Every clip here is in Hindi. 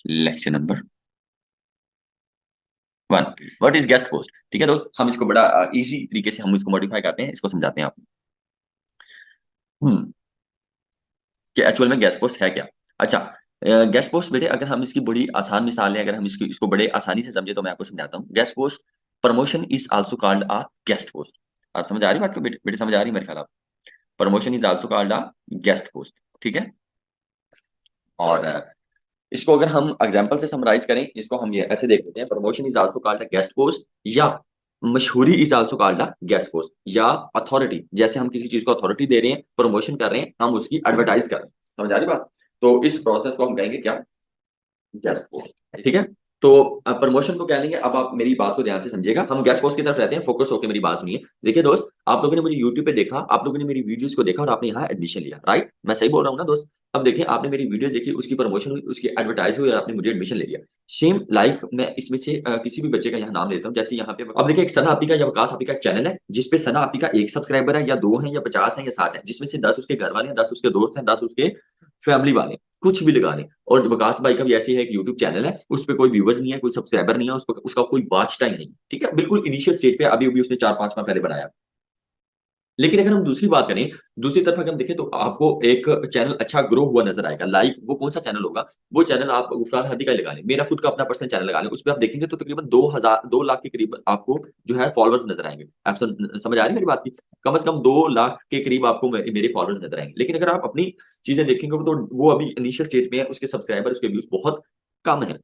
Lecture number 1। What is guest post. ठीक है दोस्त, हम इसको बड़ा इजी तरीके से हम इसको मॉडिफाई करते हैं, इसको समझाते हैं आपको कि एक्चुअल में गेस्ट पोस्ट है क्या। अच्छा, गेस्ट पोस्ट बेटे अगर हम इसकी बड़ी आसान मिसाल है, अगर हम इसको बड़े आसानी से समझे तो मैं आपको समझाता हूँ। Guest post promotion is also called a guest post. आप समझ आ रही बात को बेटे? बेटे समझ आ रही मेरे ख्याल आप। Promotion is also called a guest post. ठीक है। और इसको अगर हम एग्जांपल से समराइज करें, इसको हम ये ऐसे देख लेते हैं, promotion is also called a guest post, या मशहूरी is also called a guest post, या अथॉरिटी, जैसे हम किसी चीज को अथॉरिटी दे रहे हैं, प्रमोशन कर रहे हैं, हम उसकी एडवर्टाइज कर रहे हैं। समझ आ रही बात? तो इस प्रोसेस को हम कहेंगे क्या? Guest post. ठीक है। तो प्रमोशन को क्या लेंगे, अब आप मेरी बात को ध्यान से समझिएगा, हम गेस्ट पोस्ट की तरफ रहते हैं, फोकस होकर मेरी बात सुनिए। देखिए दोस्त, आप लोगों ने मुझे यूट्यूब पे देखा, आप लोगों ने मेरी वीडियोस को देखा और आपने यहाँ एडमिशन लिया, राइट? मैं सही बोल रहा हूँ ना दोस्त? अब देखिए, आपने मेरी वीडियो देखी, उसकी प्रमोशन हुई, उसकी एडवर्टाइज हुई और आपने मुझे एडमिशन ले लिया। सेम लाइक मैं इसमें से किसी भी बच्चे का यहाँ नाम लेता हूँ, जैसे यहाँ पे अब देखिए, एक सना आपी का या वकास आपी का चैनल है, जिसपे सना आपी का 1 सब्सक्राइबर है या 2 है या 50 है या 60 है, जिसमें से 10 उसके घर वाले हैं, 10 उसके दोस्त हैं, 10 उसके फैमिली वाले, कुछ भी लगा लें। और विकास भाई का भी ऐसे है, एक यूट्यूब चैनल है, उस पर कोई व्यूवर्स नहीं है, कोई सब्सक्राइबर नहीं है, उसका कोई वॉच टाइम नहीं। ठीक है, बिल्कुल इनिशियल स्टेज पे, अभी अभी उसने 4-5 माह पहले बनाया। लेकिन अगर हम दूसरी बात करें, दूसरी तरफ अगर हम देखें, तो आपको एक चैनल अच्छा ग्रो हुआ नजर आएगा। लाइक वो कौन सा चैनल होगा? वो चैनल आप गुफरान हादी का लगा लें, मेरा खुद का अपना पर्सनल चैनल लगा लें, उस पर आप देखेंगे तो तकरीबन 2 लाख के करीब आपको जो है फॉलोअर्स नजर आएंगे। आप समझ आ रही है मेरी बात की? कम से कम 2 लाख के करीब आपको मेरे फॉलोअर्स नजर आएंगे। लेकिन अगर आप अपनी चीजें देखेंगे तो वो अभी इनिशियल स्टेज में है, उसके सब्सक्राइबर, उसके व्यूज बहुत कम है।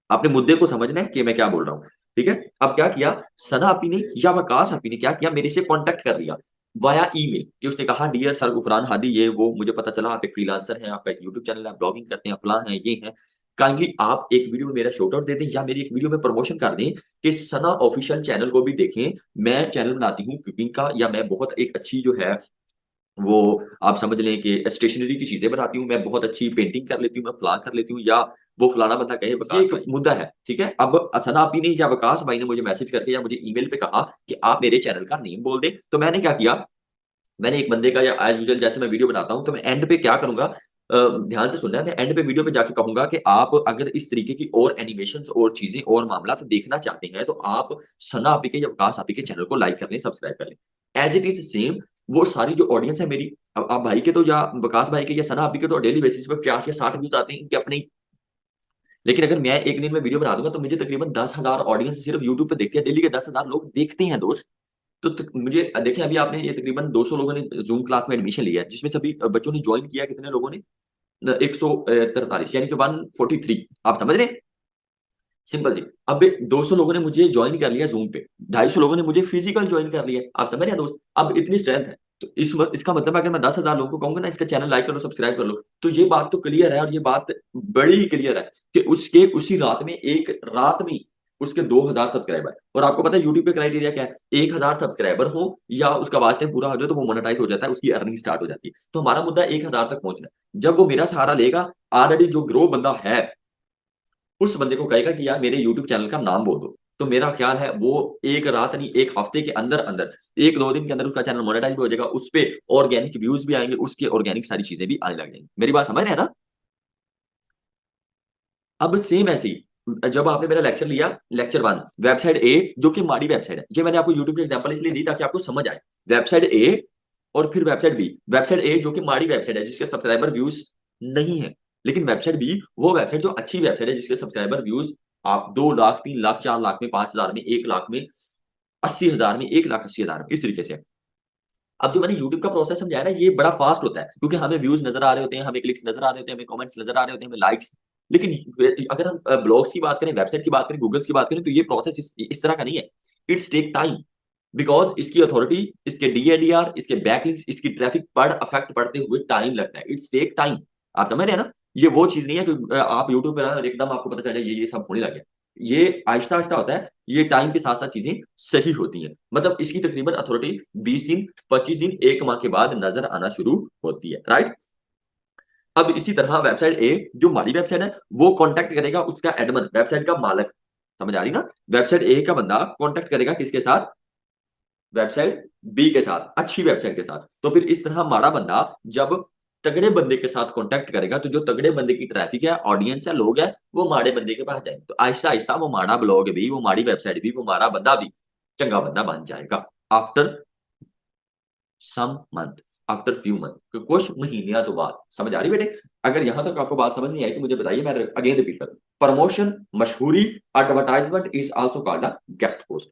आपने मुद्दे को समझना है कि मैं क्या बोल रहा हूँ। ठीक है। अब क्या किया सना आपी ने या वकास आपी ने, क्या किया, मेरे से कांटेक्ट कर लिया वाया ईमेल, कि उसने कहा डियर सर गुफरान हादी, ये वो मुझे पता चला आप एक फ्रीलांसर हैं, आपका एक यूट्यूब चैनल है, आप ब्लॉगिंग करते हैं, फलां हैं, ये हैं, काइंडली आप एक वीडियो में मेरा शॉर्ट आउट दे दें या मेरी एक वीडियो में प्रमोशन कर दें कि सना ऑफिशियल चैनल को भी देखें। मैं चैनल बनाती हूँ कुकिंग का, या मैं बहुत एक अच्छी जो है वो आप समझ लें कि स्टेशनरी की चीजें बनाती हूँ, मैं बहुत अच्छी पेंटिंग कर लेती हूँ, मैं फलां कर लेती हूँ, या वो फलाना बंदा कहे, ये एक मुद्दा है। ठीक है। अब असना आपी ने या वकास भाई ने मुझे मैसेज करके या मुझे ईमेल पे कहा कि आप मेरे चैनल का नेम बोल दें, तो मैंने क्या किया, मैंने एक बंदे का, या एज यूजुअल जैसे मैं वीडियो बनाता हूँ, तो मैं एंड पे क्या करूंगा, ध्यान से सुनना है, मैं एंड पे वीडियो पे जाके कहूंगा कि आप अगर इस तरीके की और एनिमेशंस और चीजें और मामला तो देखना चाहते हैं, तो आप सना आपी के या वकास आपी के चैनल को लाइक कर लें, सब्सक्राइब कर लें। एज इट इज सेम, वो सारी जो ऑडियंस है मेरी, अब आप भाई के तो या वकास भाई के या सना आपी के तो डेली बेसिस पे 50 या 60 व्यूज आते हैं इनके अपने। लेकिन अगर मैं एक दिन में वीडियो बना दूंगा तो मुझे तकरीबन 10,000 ऑडियंस सिर्फ यूट्यूब पे देखती है, डेली के 10,000 लोग देखते हैं दोस्त। मुझे देखिए, अभी आपने ये तकरीबन 200 लोगों ने जूम क्लास में एडमिशन लिया है, जिसमें से अभी बच्चों ने ज्वाइन किया कितने लोगों ने? 143, यानी कि 143। आप समझ रहे हैं? सिंपल जी। अब 200 लोगों ने मुझे ज्वाइन कर लिया जूम पे, 250 लोगों ने मुझे फिजिकल ज्वाइन कर लिया। आप समझ रहे हैं दोस्त? अब इतनी स्ट्रेंथ है, तो इसका मतलब अगर मैं 10,000 लोगों को कहूंगा ना, इसका चैनल लाइक कर लो, सब्सक्राइब कर लो, तो ये बात तो क्लियर है, और ये बात बड़ी क्लियर है कि उसके उसी रात में, एक रात में उसके 2,000 सब्सक्राइबर। और आपको पता है यूट्यूब पे क्राइटेरिया क्या है? 1,000 सब्सक्राइबर हो या उसका वॉच टाइम पूरा हो जाए तो वो मोनेटाइज हो जाता है, उसकी अर्निंग स्टार्ट हो जाती है। तो हमारा मुद्दा 1,000 तक पहुंचना है। जब वो मेरा सहारा लेगा, ऑलरेडी जो ग्रो बंदा है, उस बंदे को कहेगा कि यार मेरे यूट्यूब चैनल का नाम बोल दो, तो मेरा ख्याल है वो एक रात नहीं, एक हफ्ते के अंदर अंदर, 1-2 दिन के अंदर उसका चैनल मोनेटाइज भी हो जाएगा, उस पे ऑर्गेनिक व्यूज भी आएंगे, उसके ऑर्गेनिक सारी चीजें भी आने लग जाएंगी। मेरी बात समझ रहे हैं ना? अब सेम ऐसे ही, जब आपने मेरा लेक्चर लिया, लेक्चर 1, वेबसाइट ए जो कि हमारी वेबसाइट है, ये मैंने आपको यूट्यूब की एग्जांपल इसलिए दी ताकि आपको समझ आए। वेबसाइट ए और फिर वेबसाइट बी। वेबसाइट ए जो कि हमारी वेबसाइट है, जिसके सब्सक्राइबर व्यूज नहीं है। लेकिन वेबसाइट बी वो वेबसाइट जो अच्छी वेबसाइट है, जिसके सब्सक्राइबर व्यूज आप 2 लाख, 3 लाख, 4 लाख में, 5,000 में, 1 लाख में, 80,000 में, 1,80,000 में, इस तरीके से। अब जो मैंने यूट्यूब का प्रोसेस समझाया ना, ये बड़ा फास्ट होता है, क्योंकि हमें व्यूज नजर आ रहे होते हैं, हमें क्लिक्स नजर आ रहे होते हैं, हमें कमेंट्स नजर आ रहे होते हैं, हमें लाइक्स। लेकिन अगर हम ब्लॉग्स की बात करें, वेबसाइट की बात करें, गूगल्स की बात करें, तो ये प्रोसेस इस तरह का नहीं है। इट्स टेक टाइम, बिकॉज इसकी अथॉरिटी, इसके डीएडीआर, इसके बैकलिंक्स, इसकी ट्रैफिक पर अफेक्ट पड़ते हुए टाइम लगता है। It's take time. आप समझ रहे हैं ना? ये वो चीज नहीं है कि आप यूट्यूब पे आए और एकदम आपको पता चल जाए ये सब होने लगे। ये आहिस्ता आहिस्ता होता है, ये टाइम के साथ साथ चीजें सही होती हैं। मतलब इसकी तकरीबन अथॉरिटी 20 दिन, 25 दिन, 1 माह के बाद नजर आना शुरू होती है, राइट? अब इसी तरह वेबसाइट ए जो हमारी वेबसाइट है, वो कांटेक्ट करेगा उसका एडमन, वेबसाइट का मालक। समझ आ रही ना? वेबसाइट ए का बंदा कांटेक्ट करेगा किसके साथ? वेबसाइट बी के साथ, अच्छी वेबसाइट के साथ। तो फिर इस तरह हमारा बंदा जब तगड़े बंदे के साथ कांटेक्ट करेगा तो जो तगड़े बंदे की ट्रैफिक है, ऑडियंस है, लोग है, वो माड़े बंदे के पास जाएंगे। तो आहिस्ता आहिस्ता वो माड़ा ब्लॉग भी, वो माड़ी वेबसाइट भी, वो माड़ा बंदा भी चंगा बंदा बन जाएगा after some month, after few month, कुछ महीनों तो बाद। समझ आ रही बेटे? अगर यहां तक आपको बात समझ नहीं आई तो मुझे बताइए, मैं अगेन रिपीट करूं। प्रमोशन, मशहूरी, advertisement is also called a guest post.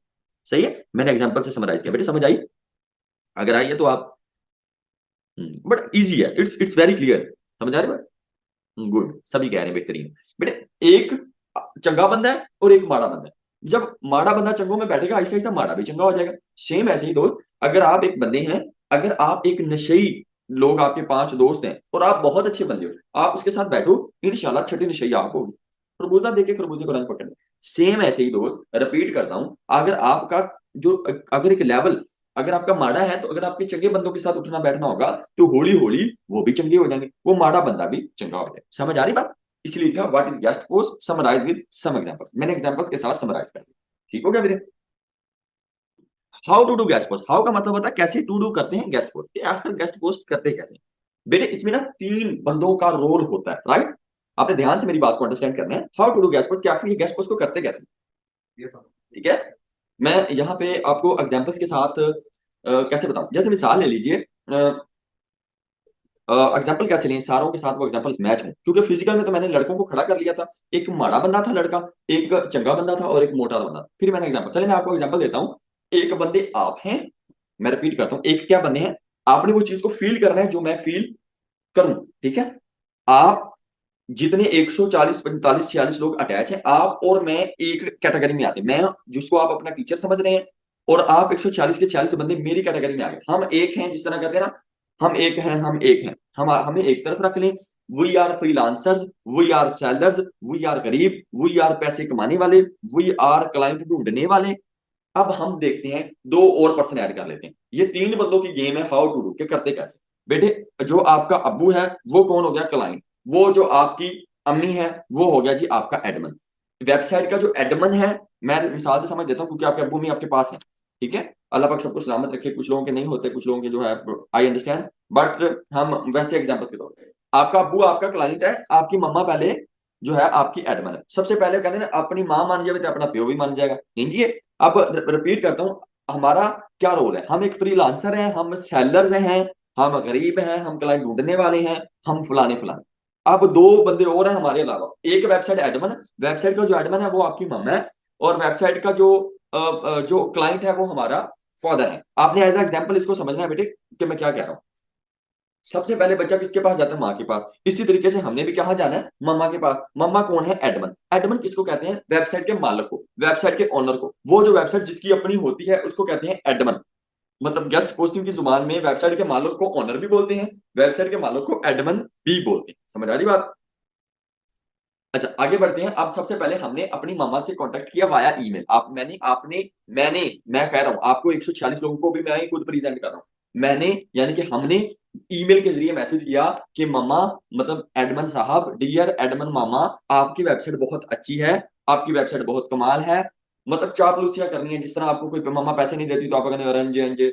सही है, मैंने एग्जांपल से समराइज किया बेटे, समझ आई? अगर आई है तो आप, बट इजी है, इट्स वेरी क्लियर। समझ आ रही है? गुड, सभी कह रहे हैं बेहतरीन। बेटे एक चंगा बंदा है और एक माड़ा बंदा है। जब माड़ा बंदा चंगों में बैठेगा, ऐसे ही माड़ा भी चंगा हो जाएगा। सेम ऐसे ही दोस्त, अगर आप एक बंदे हैं, अगर आप एक नशेई, लोग आपके 5 दोस्त हैं और आप बहुत अच्छे बंदे हो, आप उसके साथ बैठो, इंशाल्लाह छठी नशेई आप होगी। खरबूजा देके खरबूजे को रंग पकड़ना। सेम ऐसे ही दोस्त, रिपीट करता हूं, अगर आपका जो, अगर एक लेवल, अगर आपका माड़ा है तो अगर आपके चंगे बंदों के साथ उठना बैठना होगा तो हौली हौली वो भी चंगे हो जाएंगे, वो माड़ा बंदा भी चंगा हो जाएगा। समझ आ रही बात? इसलिए लिखा what is guest post, summarise with some examples. मैंने एग्जांपल्स के साथ समराइज कर दिया। ठीक हो गया मेरे? How to do guest post, how का मतलब होता है कैसे टू डू करते हैं गेस्ट पोस्ट, आखिर गेस्ट पोस्ट करते कैसे? बेटे इसमें ना 3 बंदों का रोल होता है, राइट? आपने ध्यान से मेरी बात को अंडरस्टैंड करना है। How to do guest post, आखिर ये गेस्ट पोस्ट को करते कैसे? ठीक है, मैं यहाँ पे आपको एग्जांपल्स के साथ कैसे बताऊं, जैसे मिसाल ले लीजिए, एग्जाम्पल कैसे लें सारों के साथ वो एग्जाम्पल्स मैच हों, क्योंकि फिजिकल में तो मैंने लड़कों को खड़ा कर लिया था। एक माड़ा बंदा था लड़का, एक चंगा बंदा था और एक मोटा बंदा। फिर मैंने एग्जाम्पल, चले मैं आपको एग्जाम्पल देता हूँ। एक बंदे आप हैं, मैं रिपीट करता हूँ, एक क्या बंदे हैं, आपने वो चीज को फील करना है जो मैं फील करूं। ठीक है, आप जितने 140 45 46 लोग अटैच हैं, आप और मैं एक कैटेगरी में आते हैं। मैं जिसको आप अपना टीचर समझ रहे हैं, और आप 140 के 40 बंदे मेरी कैटेगरी में आ गए। हम एक हैं, जिस तरह कहते हैं ना, हम एक हैं, हम एक हैं, हम हमें एक तरफ रख लें। We are freelancers, we are sellers, we are गरीब, वी आर पैसे कमाने वाले, वी आर क्लाइंट ढूंढने वाले। अब हम देखते हैं 2 और पर्सन ऐड कर लेते हैं। ये 3 बंदों की गेम है हाउ टू डू के, करते कैसे? बेटे जो आपका अब्बू है वो कौन हो गया? क्लाइंट। वो जो आपकी अम्मी है वो हो गया जी आपका एडमन। वेबसाइट का जो एडमन है, मैं मिसाल से समझ देता हूँ क्योंकि आपके अब्बू अम्मी आपके पास है। ठीक है, अल्लाह पाक सबको सलामत रखे, कुछ लोगों के नहीं होते, कुछ लोगों के जो है, आई अंडरस्टैंड, बट हम वैसे एग्जांपल्स के तौर पे, आपका अब्बू आपका क्लाइंट है, आपकी मम्मा पहले जो है आपकी एडमन है। सबसे पहले कहते हैं ना, अपनी माँ मान जाए तो अपना प्यो भी मान जाएगा, नहीं? अब रिपीट करता हूं, हमारा क्या रोल है? हम एक फ्रीलांसर हैं, हम सेलर्स हैं, हम गरीब हैं, हम क्लाइंट ढूंढने वाले हैं, हम फलाने फलाने। अब 2 बंदे और हैं हमारे अलावा, एक वेबसाइट एडमन, वेबसाइट का जो एडमन है वो आपकी मम्मा है, और वेबसाइट का जो क्लाइंट है वो हमारा फादर है। आपने एज एग्जाम्पल इसको समझना है बेटे कि मैं क्या कह रहा हूँ। सबसे पहले बच्चा किसके पास जाता है? माँ के पास। इसी तरीके से हमने भी कहा जाना है? मम्मा के पास। मम्मा कौन है? एडमन। एडमन किसको कहते हैं? वेबसाइट के मालिक को, वेबसाइट के ओनर को। वो जो वेबसाइट जिसकी अपनी होती है उसको कहते हैं एडमन। मतलब गेस्ट पोस्टिंग की जुबान में वेबसाइट के मालिक को ओनर भी बोलते हैं, वेबसाइट के मालिक को एडमन भी बोलते हैं। समझ आ रही बात? अच्छा आगे बढ़ते हैं। अब सबसे पहले हमने अपनी मम्मा से कांटेक्ट किया वाया ईमेल। आप मैंने आपने मैंने मैं कह रहा हूं आपको 146 लोगों को भी मैं ही खुद प्रेजेंट कर रहा हूं। मैंने यानी कि हमने ईमेल के जरिए मैसेज किया कि मम्मा, मतलब एडमन साहब, डियर एडमन मामा, आपकी वेबसाइट बहुत अच्छी है, आपकी वेबसाइट बहुत कमाल है। मतलब चापलूसियां करनी है, जिस तरह आपको कोई मम्मा पैसे नहीं देती तो आप कहते रंजे अंजे,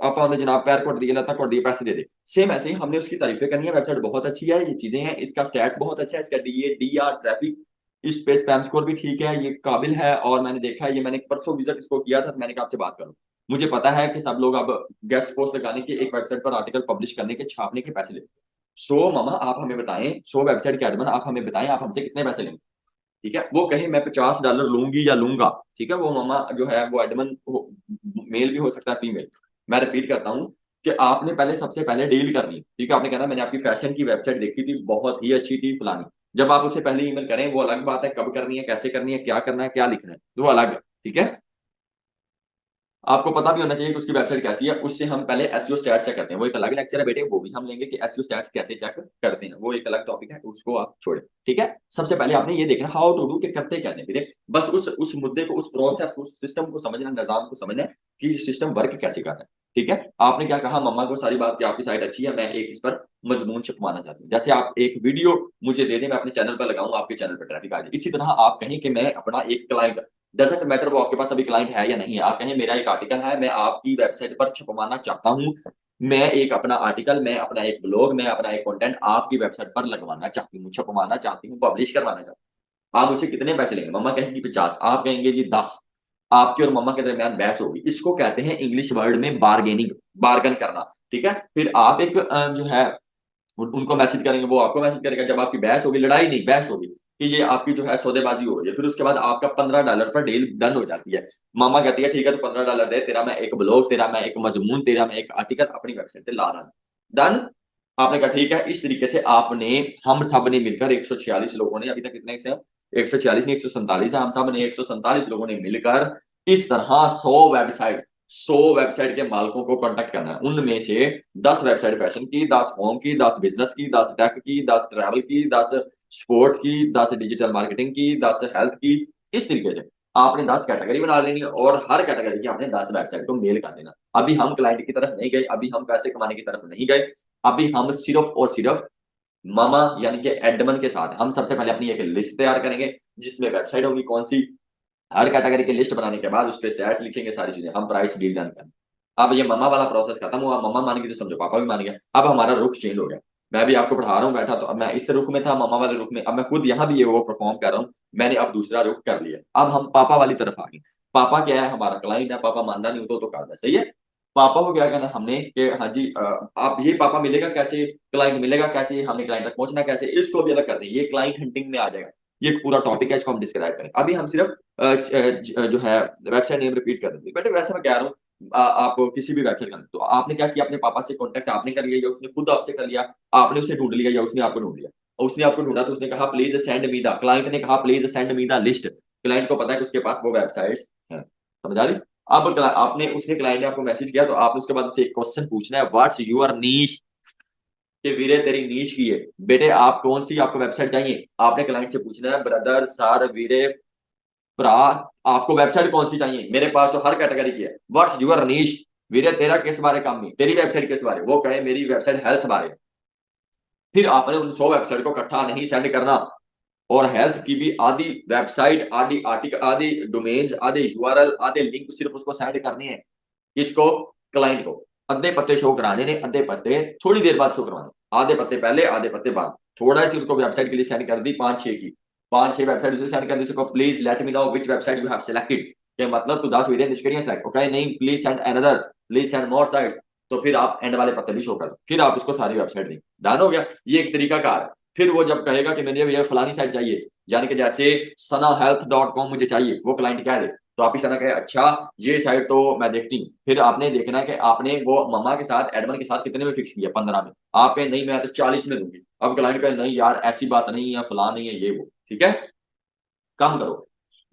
आप जनाब पैर कोट दिए, लता कोट दिए, पैसे दे दे। सेम ऐसे ही हमने उसकी तारीफें करनी है, वेबसाइट बहुत अच्छी है, ये चीजें हैं, इसका स्टैट्स बहुत अच्छा है, इसका डीआर ट्रैफिक, इस पे स्पैम स्कोर भी ठीक है, ये काबिल है। और मैंने देखा है, ये मैंने परसों विजिट इसको किया था, तो मैंने कहा आपसे बात करूं। मुझे पता है कि सब लोग अब गेस्ट पोस्ट लगाने के, एक वेबसाइट पर आर्टिकल पब्लिश करने के, छापने के पैसे लेते हैं। सो मामा आप हमें बताएं, सो वेबसाइट के एडमिन आप हमें बताएं, आप हमसे कितने पैसे लेंगे? ठीक है, वो कहे मैं $50 लूंगी या लूंगा। ठीक है, वो मामा जो है वो एडमिन मेल भी हो सकता है, फीमेल। मैं रिपीट करता हूँ कि आपने पहले सबसे पहले डील करनी। ठीक है, आपने कहना मैंने आपकी फैशन की वेबसाइट देखी थी, बहुत ही अच्छी थी फलानी। जब आप उसे पहले ईमेल करें वो अलग बात है, कब करनी है, कैसे करनी है, क्या करना है, क्या लिखना है, तो वो अलग है। ठीक है, आपको पता भी होना चाहिए कि उसकी वेबसाइट कैसी है। उससे हम पहले एसईओ स्टैट्स चेक करते हैं, वो एक अलग लेक्चर है बेटे, वो भी हम लेंगे कि एसईओ स्टैट्स कैसे चेक करते हैं, वो एक अलग टॉपिक है, उसको आप छोड़े। ठीक है, सबसे पहले आपने ये देखना हाउ टू डू के करते कैसे बेटे, बस उस मुद्दे को, उस प्रोसेस, उस सिस्टम को समझना, निजाम को समझना कि सिस्टम वर्क कैसे कर रहा है। ठीक है, आपने क्या कहा मम्मा को सारी बात कि आपकी साइट अच्छी है, मैं एक इस पर मजमून छपवाना चाहती हूँ। जैसे आप एक वीडियो मुझे दे दें, मैं अपने चैनल पर लगाऊंगा, आपके चैनल पर ट्रैफिक आ जाए। इसी तरह आप कहें कि मैं अपना एक क्लाइंट, डजेंट मैटर वो आपके पास अभी क्लाइंट है या नहीं है, आप कहें मेरा एक आर्टिकल है, मैं आपकी वेबसाइट पर छपवाना चाहता हूं, मैं एक अपना आर्टिकल, मैं अपना एक ब्लॉग, मैं अपना एक कंटेंट आपकी वेबसाइट पर लगवाना चाहती हूँ, छपवाना चाहती हूँ, पब्लिश करवाना चाहती हूँ। आप मुझसे कितने पैसे लेंगे? मम्मा कहेगी 50, आप कहेंगे जी 10। आपके और मम्मा के दरमियान बहस होगी। इसको कहते हैं इंग्लिश वर्ड में बार्गेनिंग, बार्गन करना। ठीक है? फिर आप एक जो है उनको मैसेज करेंगे, वो आपको मैसेज करेगा। जब आपकी बहस होगी, लड़ाई नहीं बहस होगी कि ये आपकी जो है सौदेबाजी हो रही है, फिर उसके बाद आपका $15 पर डील डन हो जाती है। मामा कहती है ठीक है, तो $15 दे, तेरा मैं एक ब्लॉग, तेरा मैं एक मजमून, तेरा मैं एक आर्टिकल अपनी वेबसाइट पे ला रहा हूं। डन। आपने कहा ठीक है। इस तरीके से आपने, हम सब ने मिलकर 146 लोगों ने, अभी तक कितने से, 146 नहीं 147 है, हम सब ने 147 लोगों ने मिलकर इस तरह 100 वेबसाइट के मालिकों को कांटेक्ट करना है। उनमें से 10 वेबसाइट फैशन की, 10 होम की, 10 बिजनेस की, 10 टेक की, 10 ट्रैवल की, 10 स्पोर्ट की, 10 डिजिटल मार्केटिंग की, 10 हेल्थ की। इस तरीके से आपने 10 कैटेगरी बना लेनी है और हर कैटेगरी की आपने 10 वेबसाइट को मेल कर देना। अभी हम क्लाइंट की तरफ नहीं गए, अभी हम पैसे कमाने की तरफ नहीं गए। अभी हम सिर्फ और सिर्फ मामा यानी कि एडमन के साथ हम सबसे पहले अपनी एक लिस्ट तैयार करेंगे, जिसमें वेबसाइट होगी कौन सी। हर कैटेगरी की लिस्ट बनाने के बाद उस पे स्टैट्स लिखेंगे, सारी चीजें, हम प्राइस डील डन करें। अब ये मम्मा वाला प्रोसेस खत्म हुआ, मम्मा मान गई तो समझो पापा भी मान गया। अब हमारा रुख चेंज हो गया। मैं भी आपको पढ़ा रहा हूँ बैठा, तो अब मैं इस रुख में था, मम्मा वाले रुख में, अब मैं खुद यहाँ भी ये वो परफॉर्म कर रहा हूँ। मैंने अब दूसरा रुख कर लिया, अब हम पापा वाली तरफ आ गए। पापा क्या है? हमारा क्लाइंट है। पापा मानना नहीं हो तो कर दे, सही है। पापा को क्या करना हमने कि हाँ जी, आप ये पापा मिलेगा कैसे, क्लाइंट मिलेगा कैसे, हमने क्लाइंट तक पहुंचना कैसे, इसको भी अलग कर दें। ये क्लाइंट हंटिंग में आ जाएगा। ये एक पूरा टॉपिक है, इसको हम डिस्क्राइब करें। अभी हम सिर्फ जो है वेबसाइट नेम रिपीट कर देंगे। बेटे वैसे मैं कह रहा हूँ, आप किसी भी वेबसाइट का, तो आपने क्या किया, अपने पापा से कांटेक्ट आपने कर लिया या उसने खुद आपसे कर लिया, आपने उसे ढूंढ लिया या उसने आपको ढूंढ लिया। और उसने आपको ढूंढा तो उसने कहा please send me the, client ने कहा please send me the list. Client को पता है कि उसके पास वो वेबसाइट्स हैं। समझ आ रही? अब आपने, उसने, क्लाइंट ने आपको मैसेज किया, तो आपने उसके बाद उससे एक क्वेश्चन पूछना है, व्हाट्स योर नीश, कि वीरे तेरी नीश की है। बेटे आप कौन सी आपको वेबसाइट चाहिए? आपने क्लाइंट से पूछना है ब्रदर सर वीरे भरा, आपको वेबसाइट कौन सी चाहिए? मेरे पास तो हर कैटेगरी की है। व्हाट्स योर नीश, वीरे तेरा किस बारे काम नहीं, तेरी वेबसाइट किस बारे? वो कहे मेरी वेबसाइट हेल्थ बारे। फिर आपने उन 100 वेबसाइट को इकट्ठा नहीं सेंड करना, और हेल्थ की भी आधी वेबसाइट, आधी आर्टिकल, आधी डोमेन्स, आधे यूआरएल, आधे लिंक सिर्फ उसको सेंड करने हैं। किसको? क्लाइंट को। अद्धे पत्ते शो कराने ने, अद्धे पत्ते थोड़ी देर बाद शो करवाने, आधे पत्ते पहले आधे पत्ते बाद। थोड़ा सी उनको वेबसाइट के लिए सेंड कर दी, 5-6 की, 5-6 वेबसाइट उसे सेंड कर दी। उसको please let me know which website you have selected, के मतलब तू 10 वीडियो निष्क्रिय सेलेक्ट, ओके नहीं please send another, please send more sites. तो फिर आप एंड वाले पत्ते भी शो कर दो, फिर आप उसको सारी वेबसाइट दें। डन हो गया। ये एक तरीका कार है। फिर वो जब कहेगा कि मुझे ये फलानी साइट चाहिए, यानी कि जैसे sanahealth.com मुझे चाहिए, वो क्लाइंट कह दे, तो आप इस तरह कहे अच्छा ये साइट तो मैं देखती हूँ। फिर आपने देखना है कि आपने वो मम्मा के साथ, एडमन के साथ कितने में फिक्स किया, 15 में। आप कहे नहीं मैं तो 40 में दूंगी। अब क्लाइंट कहे नहीं यार ऐसी बात नहीं है, फला नहीं है, ये वो। ठीक है, कम करो।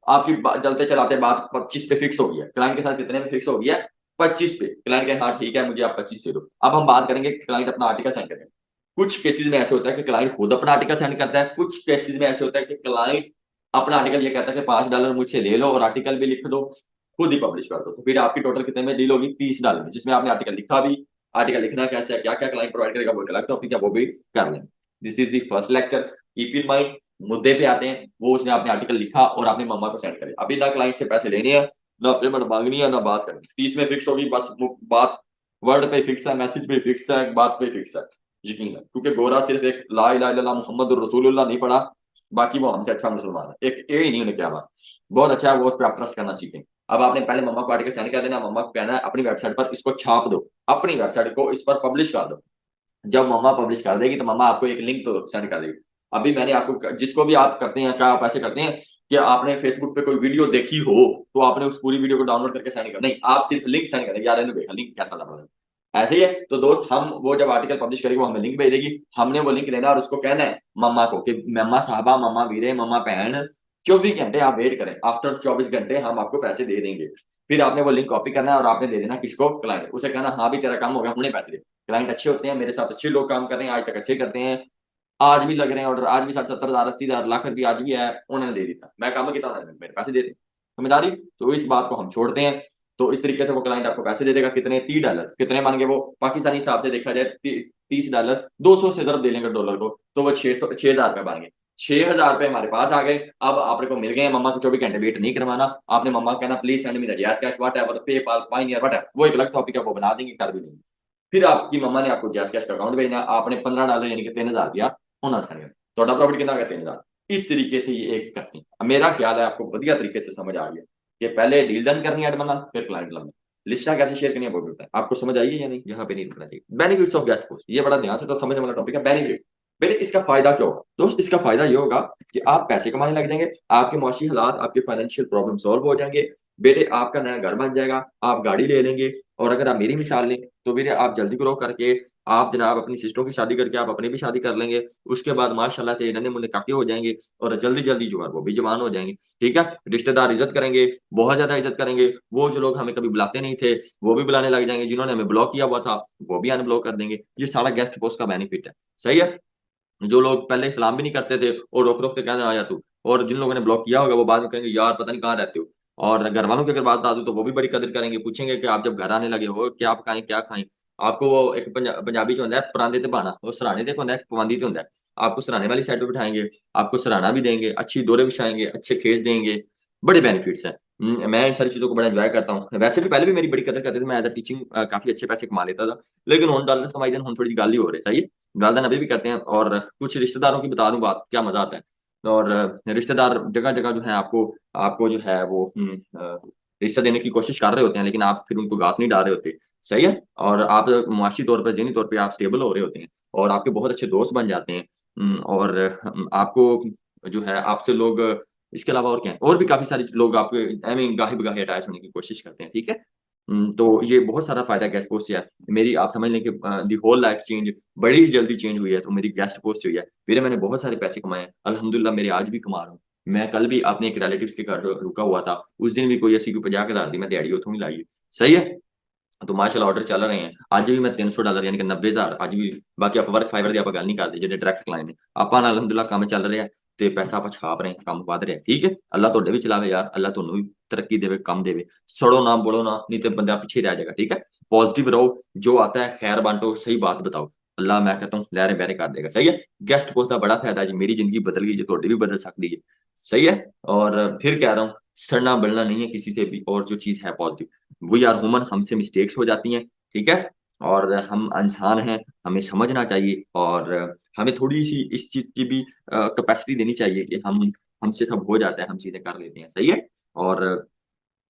आपकी चलते चलाते बात 25 पे फिक्स हो गई है, क्लाइंट के साथ कितने में फिक्स हो गया, 25 पे। क्लाइंट के हाँ ठीक है मुझे आप 25 दे दो। अब हम बात करेंगे क्लाइंट अपना आर्टिकल सेंड करेंगे। कुछ केसेस में ऐसे होता है कि क्लाइंट खुद अपना आर्टिकल सेंड करता है, कुछ केसेस में ऐसे होता है कि क्लाइंट अपना आर्टिकल ये कहता है कि $5 मुझसे ले लो और आर्टिकल भी लिख दो, खुद ही पब्लिश कर दो। तो फिर आपकी टोटल कितने में डील होगी, $30 में, जिसमें आपने आर्टिकल लिखा भी, आर्टिकल लिखना कैसे है, क्या क्या क्लाइंट प्रोवाइड करेगा वो अलग टॉपिक है, वो भी कर लेंगे। This is the first lecture, keep in mind. मुद्दे पे आते हैं, वो उसने आपने आर्टिकल लिखा और आपने मम्मा को सेंड करे। अभी ना क्लाइंट से पैसे लेने हैं, ना पेमेंट मांगनी है, ना बात करनी। 30 में फिक्स होगी बस, बात वर्ड पे फिक्स है, मैसेज पे फिक्स है, बात पे फिक्स है। यकीन है, क्योंकि गोरा सिर्फ एक ला इलाहा इल्लल्लाह मुहम्मद रसूलुल्लाह नहीं पढ़ा, बाकी वो हमसे अच्छा मुसलमान है। एक ए ही नहीं, उन्हें क्या बात, बहुत अच्छा है वो, उस पर आप ट्रस्ट करना सीखें। अब आपने पहले मम्मा को आर्टिकल सेंड कर देना, मम्मा को कहना है अपनी वेबसाइट पर इसको छाप दो, अपनी वेबसाइट को इस पर पब्लिश कर दो। जब मम्मा पब्लिश कर देगी तो मम्मा आपको एक लिंक तो सेंड कर देगी। अभी मैंने आपको, जिसको भी आप करते हैं, क्या आप ऐसे करते हैं कि आपने फेसबुक पे कोई वीडियो देखी हो तो आपने उस पूरी वीडियो को डाउनलोड करके सेंड कर, नहीं, आप सिर्फ लिंक सेंड करेंगे, यार इन्हें देखा लिंक कैसा लगा। ऐसे ही है। तो दोस्त, हम वो जब आर्टिकल पब्लिश करेगी वो हमें लिंक भेज देगी, हमने वो लिंक लेना और उसको कहना है मम्मा को कि मम्मा साहबा, मम्मा वीरे, मम्मा बहन, 24 घंटे आप वेट करें, आफ्टर 24 घंटे हम आपको पैसे दे देंगे। फिर आपने वो लिंक कॉपी करना है और आपने दे देना किसको, क्लाइंट। उसे कहना हाँ भी तेरा काम हो गया, हमने पैसे दे। क्लाइंट अच्छे होते हैं, मेरे साथ अच्छे लोग काम कर रहे हैं, आज तक अच्छे करते हैं, आज भी लग रहे हैं ऑर्डर, आज भी 60-70 हजार 80 हजार लाख रुपये आज भी है, उन्होंने दे दिया, मैं काम किया उन्होंने मेरे पैसे दे दिए। समझदारी। तो इस बात को हम छोड़ते हैं। तो इस तरीके से वो क्लाइंट आपको पैसे दे देगा, कितने, $30। कितने मांगे वो, पाकिस्तानी हिसाब से देखा जाए $30, 200 से जरूर दे लेंगे डॉलर को, तो वो 6,000 रुपए बन गए। 6,000 रुपए हमारे पास आ गए। अब आपने को मिल गए हैं, मम्मा को 24 घंटे वेट नहीं करवाना। आपने मम्मा कहना please send me the jazz cash whatever, PayPal, pioneer whatever, वो एक अलग टॉपिक है, वो बना देंगे, कर भी देंगे। फिर आपकी मम्मा ने आपको जैस कैश का अकाउंट भेजना, आपने $15 यानी कि 3000 रुपया होना खाने तो प्रॉफिट कितना होगा 3000। इस तरीके से ये एक करनी। अब मेरा ख्याल है आपको बढ़िया तरीके से समझ आ गया कि पहले डील डन करनी है एडमन, फिर क्लाइंट लंबा लिस्टा कैसे शेयर करनी है वो भी बताएं। आपको समझ आई है या नहीं? यहाँ पे नहीं रुकना चाहिए। बेनिफिट्स ऑफ गेस्ट पोस्ट, ये बड़ा ध्यान से तो समझने वाला टॉपिक है। बेनिफिट्स, बेटे इसका फायदा क्या होगा दोस्त? इसका फायदा ये होगा कि आप पैसे कमाने लग जाएंगे, आपके मुआशी हालात, आपके फाइनेंशियल प्रॉब्लम सॉल्व हो जाएंगे, बेटे आपका नया घर बन जाएगा, आप गाड़ी ले लेंगे। और अगर आप मेरी मिसाल लें तो बेटे आप जल्दी ग्रो करके आप जनाब अपनी सिस्टरों की शादी करके आप अपनी भी शादी कर लेंगे। उसके बाद माशाल्लाह से नन्हे मुन्ने काके हो जाएंगे और जल्दी जल्दी जो है वो भी जवान हो जाएंगे। ठीक है, रिश्तेदार इज्जत करेंगे, बहुत ज्यादा इज्जत करेंगे। वो जो लोग हमें कभी बुलाते नहीं थे वो भी बुलाने लग जाएंगे, जिन्होंने हमें ब्लॉक किया हुआ था वो भी अनब्लॉक कर देंगे। ये सारा गेस्ट पोस्ट का बेनिफिट है। सही है। जो लोग पहले सलाम भी नहीं करते थे और रोक रोक के कहने आया तू, और जिन लोगों ने ब्लॉक किया होगा वो बाद में कहेंगे यार पता नहीं कहाँ रहते हो। और घर वालों की अगर बात बता दूं तो वो भी बड़ी कदर करेंगे, पूछेंगे कि आप जब घर आने लगे हो क्या पकाएं क्या खाएं। आपको वो एक पंजाबी जो होता है परांदे ते बाना, वो सराहने ते होता है, पवांदी ते होता है। आपको सराहने वाली साइड पे बिठाएंगे, आपको सराहना भी देंगे, अच्छी दोरे बिछाएंगे, अच्छे खेस देंगे। बड़े बेनिफिट्स हैं। मैं इन सारी चीजों को बड़ा एंजॉय करता हूँ। वैसे भी पहले भी मेरी बड़ी कदर करते थे, मैं एज अ टीचिंग काफी अच्छे पैसे कमा लेता था। लेकिन हुन डॉलर्स कमाई दिन हुन थोड़ी गाली हो रही है। सही है, गार्डन अभी भी करते हैं। और कुछ रिश्तेदारों की बता दूं बात, क्या मजा आता है। और रिश्तेदार जगह जगह जो है आपको आपको जो है वो रिश्ता देने की कोशिश कर रहे होते हैं, लेकिन आप फिर उनको घास नहीं डाल रहे होते। सही है। और आप मुआशी तौर पर ज़हनी तौर पे आप स्टेबल हो रहे होते हैं और आपके बहुत अच्छे दोस्त बन जाते हैं। और आपको जो है आपसे लोग इसके अलावा और क्या है, और भी काफी सारे लोग आपके आई मीन गाहे बगाहे अटैच होने की कोशिश करते हैं। ठीक है। तो ये बहुत सारा फायदा गेस्ट पोस्ट से है। मेरी आप समझ लें कि दी होल लाइफ चेंज बड़ी ही जल्दी चेंज हुई है तो मेरी गेस्ट पोस्ट हुई है। फिर मैंने बहुत सारे पैसे कमाए हैं अल्हम्दुलिल्लाह, मेरे आज भी कमा रहा हूँ। मैं कल भी अपने एक रिलेटिव्स के घर रुका हुआ था, उस दिन भी कोई 80 को 50 हज़ार दी मैं दिहाड़ी उतों ही लाई है। सही है। तो माशाल्लाह ऑर्डर चल रहे हैं। आज भी मैं $300 यानी कि 90,000 आज भी। बाकी आप वर्क फाइवर ਦੀ ਆਪਾਂ ਗੱਲ ਨਹੀਂ ਕਰਦੇ ਜਿਹੜੇ ਡਾਇਰੈਕਟ ਕਲਾਇੰਟ ਨੇ। ਆਪਾਂ ਨਾਲ ਅਲਹਮਦੁਲਿਲਾ ਕੰਮ ਚੱਲ ਰਿਹਾ ਤੇ ਪੈਸਾ ਆਪਾਂ ਛਾਪ ਰਹੇ, ਕੰਮ ਵਧ ਰਿਹਾ। ਠੀਕ ਹੈ, ਅੱਲਾ ਤੁਹਾਡੇ ਵੀ ਚਲਾਵੇ ਯਾਰ, ਅੱਲਾ ਤੁਹਾਨੂੰ ਵੀ तरक्की देवे, कम देवे। सड़ो ना बोलो ना, नहीं तो बंदा पीछे रह जाएगा। ठीक है, पॉजिटिव रहो, जो आता है खैर बांटो, सही बात बताओ, अल्लाह मैं कहता हूँ लहरे बहरे कर देगा। सही है। गेस्ट पोस्ट का बड़ा फायदा जी, मेरी जिंदगी बदल गई है, थोड़ी भी बदल सकती है। सही है। और फिर कह रहा हूँ सड़ना बलना नहीं है किसी से भी। और जो चीज है पॉजिटिव, वी आर ह्यूमन, हमसे मिस्टेक्स हो जाती हैं। ठीक है। और हम इंसान हैं, हमें समझना चाहिए और हमें थोड़ी सी इस चीज की भी कैपेसिटी देनी चाहिए कि हम हमसे सब हो जाता है, हम चीजें कर लेते हैं। सही है। और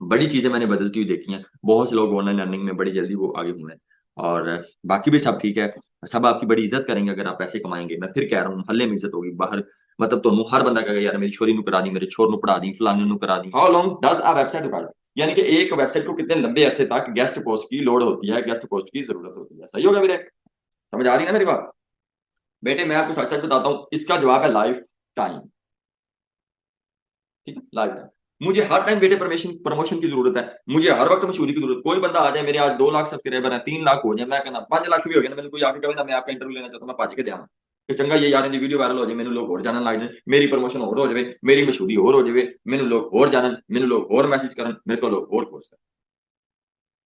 बड़ी चीजें मैंने बदलती हुई देखी हैं। बहुत से लोग ऑनलाइन लर्निंग में बड़ी जल्दी वो आगे हुए हैं। और बाकी भी सब ठीक है। सब आपकी बड़ी इज्जत करेंगे अगर आप पैसे कमाएंगे। मैं फिर कह रहा हूँ हल्ले में इज्जत होगी बाहर। मतलब तो हर बंदा कहेगा यार मेरी छोरी नु करा दी, मेरे छोर नु पढ़ा दी, फलाने नु करा दी। How long does a website require, यानी कि एक वेबसाइट को कितने लंबे अरसे तक गेस्ट पोस्ट की लोड होती है, गेस्ट पोस्ट की जरूरत होती है। सही होगा मेरे? समझ आ रही है ना मेरी बात? बेटे मैं आपको सच सच बताता हूँ, इसका जवाब है लाइफ टाइम। ठीक है, लाइफ टाइम। मुझे हर टाइम बेटे प्रमोशन प्रमोशन की जरूरत है, मुझे हर वक्त मशहूरी की जरूरत। कोई बंदा आ जाए, मेरे आज 2 लाख सब्सक्राइबर है, 3 लाख हो जाए, मैं कहना 5 लाख भी हो गया ना, मैंने कोई आके कहे ना मैं आपका इंटरव्यू लेना चाहता हूं, मैं भज के देवां कि चंगा ये यार दी वीडियो वायरल हो जाए, मैंने लोग और जानन लग जाए, मेरी प्रमोशन और हो जाए, मेरी मशहूरी और हो जाए, मैंने लोग और जानन, मैंने लोग और मैसेज करन, मेरे को लोग और पोस्ट करन।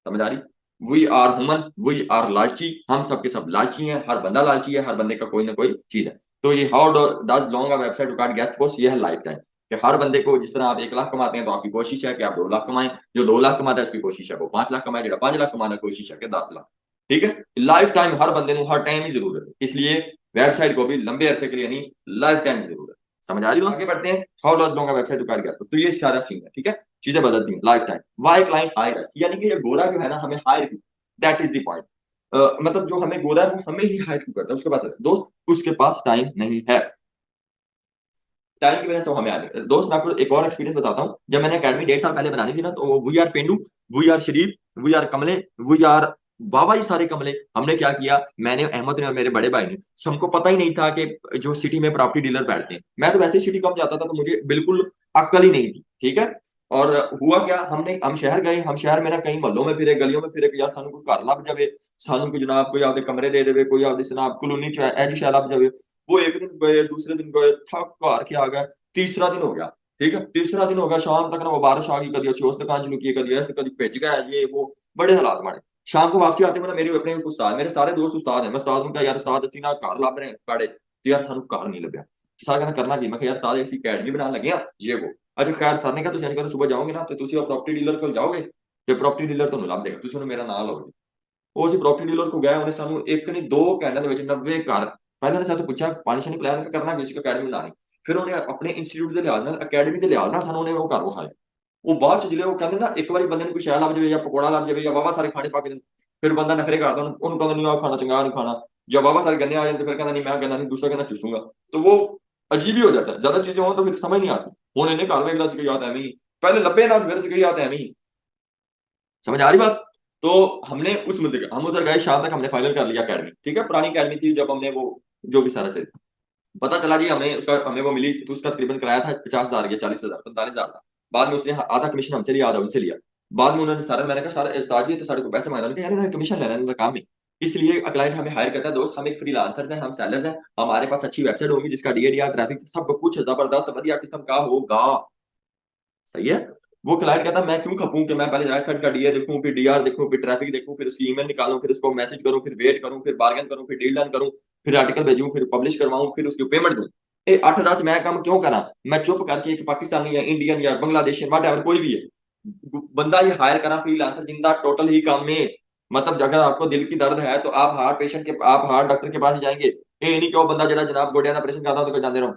समझ आ रही? We are human, we are लालची, हम सबके सब लालची हैं। हर बंदा लालची है, हर बंदे का कोई ना कोई चीज है। तो ये how does long a website record guest post, ये है लाइफ टाइम। कि हर बंदे को जिस तरह आप 1 लाख कमाते हैं तो आपकी कोशिश है कि आप 2 लाख कमाएं, जो 2 लाख कमाता है उसकी कोशिश है वो 5 लाख कमाए, जो 5 लाख कमाना कोशिश है कि 10 लाख। ठीक है, लाइफ टाइम हर बंदे को हर टाइम ही जरूरत है, इसलिए वेबसाइट को भी लंबे अरसे के लिए नहीं, लाइफ टाइम जरूरत है। समझ आ रही दोस्त? आगे बढ़ते हैं। How does long a website record guest post, तो ये सारा सीन है। ठीक है, चीजें बदलती हैं life time. Why client hire us, यानी कि ये गोरा जो है ना हमें हायर क्यों, दैट इज द पॉइंट। मतलब जो हमें गोरा है वो हमें ही हायर क्यों करता है, उसके पास दोस्त उसके पास टाइम नहीं है। टाइम की वजह से वो हमें आ गया। दोस्त मैं आपको एक और एक्सपीरियंस बताता हूँ। जब मैंने अकेडमी 1.5 साल पहले बनानी थी ना, तो वी आर पेंडू, वी आर शरीफ, वी आर कमले, वी आर बाबा ही सारे कमले। हमने क्या किया, मैंने अहमद ने और मेरे बड़े भाई ने, हमको पता ही नहीं था कि जो सिटी में प्रॉपर्टी डीलर बैठते हैं। मैं तो वैसे ही सिटी कम जाता था तो मुझे बिल्कुल अक्ल ही नहीं थी। ठीक है। और हुआ क्या, हम शहर गए, हम शहर में ना कई मोहल्लों में फिरे, गलियों में फिरे कि यार सानू कोई घर लभ जाए, सानू कोई जनाब कोई आपके कमरे दे दे, कोई आपकी जनाब कॉलोनी च एज शै लभ जाए। वो एक दिन गए, दूसरे दिन गए, थक हार के आ गए। तीसरा दिन हो गया। ठीक है, तीसरा दिन हो गया, शाम तक ना वो बारिश आ गई, कभी अच्छी उस दुकान चलू की, कभी भेज गया ये वो, बड़े हालात माड़े। शाम को वापसी आते मेरे अपने उस्ताद, मेरे सारे दोस्त उस्ताद है, मैं उस्ताद उनका यार उस्ताद असि ना घर लभ रहे काड़े, तो यार सानू घर नहीं लभ्या। सर कहना करना की, मैं यार सारे ऐसी अकेडमी बना लगे हैं ये वो। अच्छा खैर सर ने कहा तुम सुबह जाओगे ना तो तुम प्रॉपर्टी डीलर को जाओगे, जो प्रॉपर्टी डीलर तुम्हें लभ देगा, तुम मेरा नाम लोगे। ਉਹ ਅਸੀਂ ਪ੍ਰੋਪਰਟੀ ਡੀलर को गए, ਉਹਨੇ ਸਾਨੂੰ ਇੱਕ ਨਹੀਂ ਦੋ ਘੰਟਿਆਂ ਦੇ ਵਿੱਚ 90 ਘਰ, ਪਹਿਲਾਂ ਉਹਨੇ ਸਾਨੂੰ ਪੁੱਛਿਆ ਪਾਣੀ ਸ਼ਾਨੀ ਪਿਲਾਇਆ, ਉਹਨੇ ਕਰਨਾ ਬੇਸਿਕ ਅਕੈਡਮੀ ਬਣਾਣੀ, ਫਿਰ ਉਹਨੇ ਆਪਣੇ ਇੰਸਟੀਚਿਊਟ ਦੇ ਲਿਹਾਜ਼ ਨਾਲ, ਅਕੈਡਮੀ ਦੇ ਲਿਹਾਜ਼ ਨਾਲ ਸਾਨੂੰ ਉਹਨੇ ਉਹ ਘਰ ਵਿਖਾਏ। ਉਹ ਬਾਅਦ ਚ ਜਿਹੜੇ ਉਹ ਕਹਿੰਦੇ ਨਾ, ਇੱਕ ਵਾਰੀ ਬੰਦੇ ਨੂੰ ਕੋਈ ਸ਼ੈ ਲੱਭ ਜਾਵੇ ਜਾਂ ਪਕੌੜਾ ਲੱਭ ਜਾਵੇ ਜਾਂ ਵਾਵਾ ਸਾਰੇ ਖਾਣੇ ਪਾ ਕੇ ਦਿੰਦੇ, ਫਿਰ ਬੰਦਾ ਨਖਰੇ ਕਰਦਾ, ਉਹਨੂੰ ਕਹਿੰਦਾ ਨਹੀਂ ਆਹ ਖਾਣਾ ਚੰਗਾ नहीं खाना, जब वावा सारे गन्ने आ जाते फिर कहना नहीं मैं गन्ना नहीं दूसरा गन्ना चूसूंगा, तो वो अजीब ही हो जाता है। ज्यादा चीजें हो तो फिर समझ नहीं आती, हूं इन्हें घर वेखला सी याद एवं ही, पहले लब्बे ना फिर से याद एवं ही। समझ आ रही बात? तो हमने उस मुद्दे का, हम उधर गए शाम तक, हमने फाइनल कर लिया अकेडमी, ठीक है, पुरानी अकेडमी थी, जब हमने वो जो भी सारा चीज पता चला जी, हमें वो मिली, तो उसका तकरीबन किराया था 50,000 या 40,000 45,000 था। बाद में उसने आधा कमीशन हमसे लिया, आधा उनसे लिया। बाद में उन्होंने सारा, मैंने कहा सारा उस्ताद जी तो सारे को पैसे मांग रहे हैं, यार कमीशन लेना है काम में, इसलिए क्लाइंट हमें हायर करता है। दोस्त हम एक फ्रीलांसर हैं, हम सेलर्स हैं, हमारे पास अच्छी वेबसाइट होगी जिसका डीएडीआर ट्रैफिक सब कुछ जबरदस्त बढ़िया किस्म का होगा, सही है। वो क्लाइंट कहता मैं क्यों खपूं कि मैं पहले जाकर का डीआर देखूं, फिर डीआर देखूं, फिर ट्रैफिक देखूं, फिर उसकी ईमेल निकालूं, फिर उसको मैसेज करूं, फिर वेट करूं, फिर बार्गेन करूं, फिर डील डन करूं, फिर आर्टिकल भेजूं, फिर पब्लिश करवाऊं, फिर उसकी पेमेंट दूं। 8-10 मैं काम क्यों करा? मैं चुप करके एक पाकिस्तानी या इंडियन या बांग्लादेशी वट कोई भी है बंदा ये हायर करा फ्रीलांसर जिंदा टोटल ही काम में, मतलब अगर आपको दिल की दर्द है तो आप हार्ट पेशेंट के, आप हार्ट डॉक्टर के पास ही जाएंगे, ये नहीं क्यों बंदा जरा जनाब गोडिया का ऑपरेशन करता तो जाते रहो,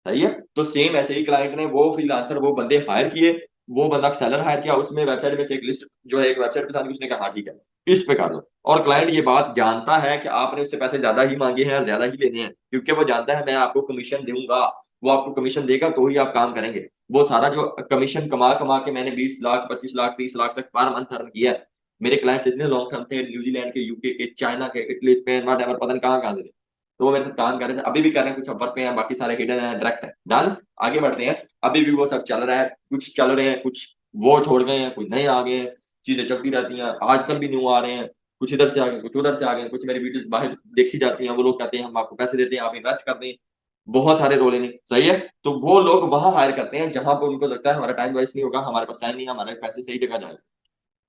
सही है। तो सेम ऐसे ही क्लाइंट ने वो फ्रीलांसर वो बंदे हायर किए, वो बंदा सेलर हायर किया, उसमें वेबसाइट में से एक लिस्ट जो है एक वेबसाइट के साथ उसने कहा हाँ ठीक है इस पे कर दो, और क्लाइंट ये बात जानता है कि आपने उससे पैसे ज्यादा ही मांगे हैं और ज्यादा ही लेने हैं, क्योंकि वो जानता है मैं आपको कमीशन दूंगा, वो आपको कमीशन देगा तो ही आप काम करेंगे। वो सारा जो कमीशन कमा कमा के मैंने 20 लाख 25 लाख 30 लाख तक पर मंथ अर्न किया है। मेरे क्लाइंट्स इतने लॉन्ग टर्म थे, न्यूजीलैंड के, यूके के, चाइना के, इटली, स्पेन, वट एवर, पता नहीं कहाँ से थे, तो वो मेरे साथ काम कर रहे थे, अभी भी कर रहे हैं, कुछ वर्क पे हैं, बाकी सारे हिडन है, डायरेक्ट है। डन, आगे बढ़ते हैं। अभी भी वो सब चल रहा है, कुछ चल रहे हैं, कुछ वो छोड़ गए हैं, कुछ नए आ गए हैं, चीजें चलती रहती हैं, आजकल भी न्यू आ रहे हैं, कुछ इधर से आ गए, कुछ उधर से आ गए, कुछ मेरी वीडियोस बाहर देखी जाती हैं, वो लोग कहते हैं हम आपको पैसे देते हैं, आप इन्वेस्ट कर दें, बहुत सारे रोल नहीं, सही है। तो वो लोग वहां हायर करते हैं जहां पर उनको लगता है हमारा टाइम वेस्ट नहीं होगा, हमारे पास टाइम नहीं है, हमारे पैसे सही जगह जाए।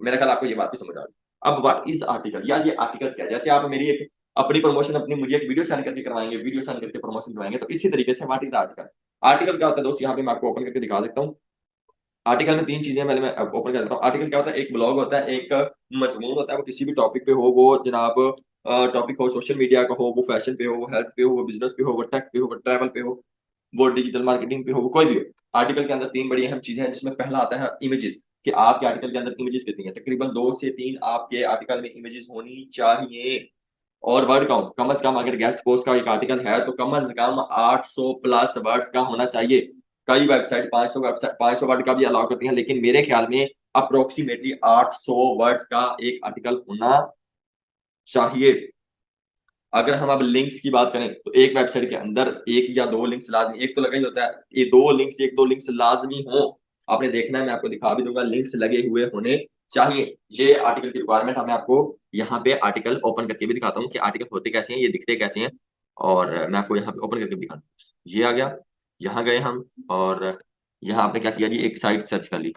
मेरा ख्याल आपको ये बात भी समझ आ रही है। अब व्हाट इज आर्टिकल, यार ये आर्टिकल क्या है? जैसे आप मेरी एक अपनी प्रमोशन, अपनी मुझे एक वीडियो सेंड करके करवाएंगे, वीडियो सेंड करके प्रमोशन करवाएंगे, तो इसी तरीके से व्हाट इज आर्टिकल। आर्टिकल क्या होता है दोस्त, यहाँ पे मैं आपको ओपन करके दिखा सकता हूँ। आर्टिकल में 3 चीजें पहले मैं ओपन कर देता हूँ। आर्टिकल क्या होता है? एक ब्लॉग होता है, एक मजमून होता है, वो किसी भी टॉपिक पे हो, वो जनाब टॉपिक हो सोशल मीडिया का हो, वो फैशन पे हो, वो हेल्थ पे हो, वो बिजनेस पे हो, वो टेक पे हो, वो ट्रैवल पे हो, वो डिजिटल मार्केटिंग पे हो, वो कोई भी हो। आर्टिकल के अंदर 3 बड़ी अहम चीजें हैं, जिसमें पहला आता है इमेजेस, कि आपके आर्टिकल के अंदर इमेजेस कितनी है, तकरीबन 2 से 3 आपके आर्टिकल में इमेजेस होनी चाहिए। और वर्ड काउंट कम से कम, अगर गेस्ट पोस्ट का एक आर्टिकल है तो कम से कम 800 प्लस वर्ड्स का होना चाहिए। कई वेबसाइट 500 वेबसाइट 500 वर्ड का भी अलाउ करती हैं, लेकिन मेरे ख्याल में अप्रोक्सीमेटली 800 वर्ड्स का एक आर्टिकल होना चाहिए। अगर हम अब लिंक्स की बात करें तो एक वेबसाइट के अंदर 1 या 2 लिंक्स लाजमी, एक तो लगा ही होता है, ये 2 लिंक्स 1-2 लिंक्स लाजमी हो, आपने देखना है, मैं आपको दिखा भी दूंगा, लिंक्स लगे हुए होने चाहिए। ये आर्टिकल की रिक्वायरमेंट हमें, आपको यहाँ पे आर्टिकल ओपन करके भी दिखाता हूँ कि आर्टिकल होते कैसे हैं, ये दिखते कैसे हैं, और मैं आपको यहाँ पे ओपन करके भी दिखाता हूँ। ये आ गया, यहाँ गए हम, और यहाँ आपने क्या किया जी, एक साइट सर्च कर ली,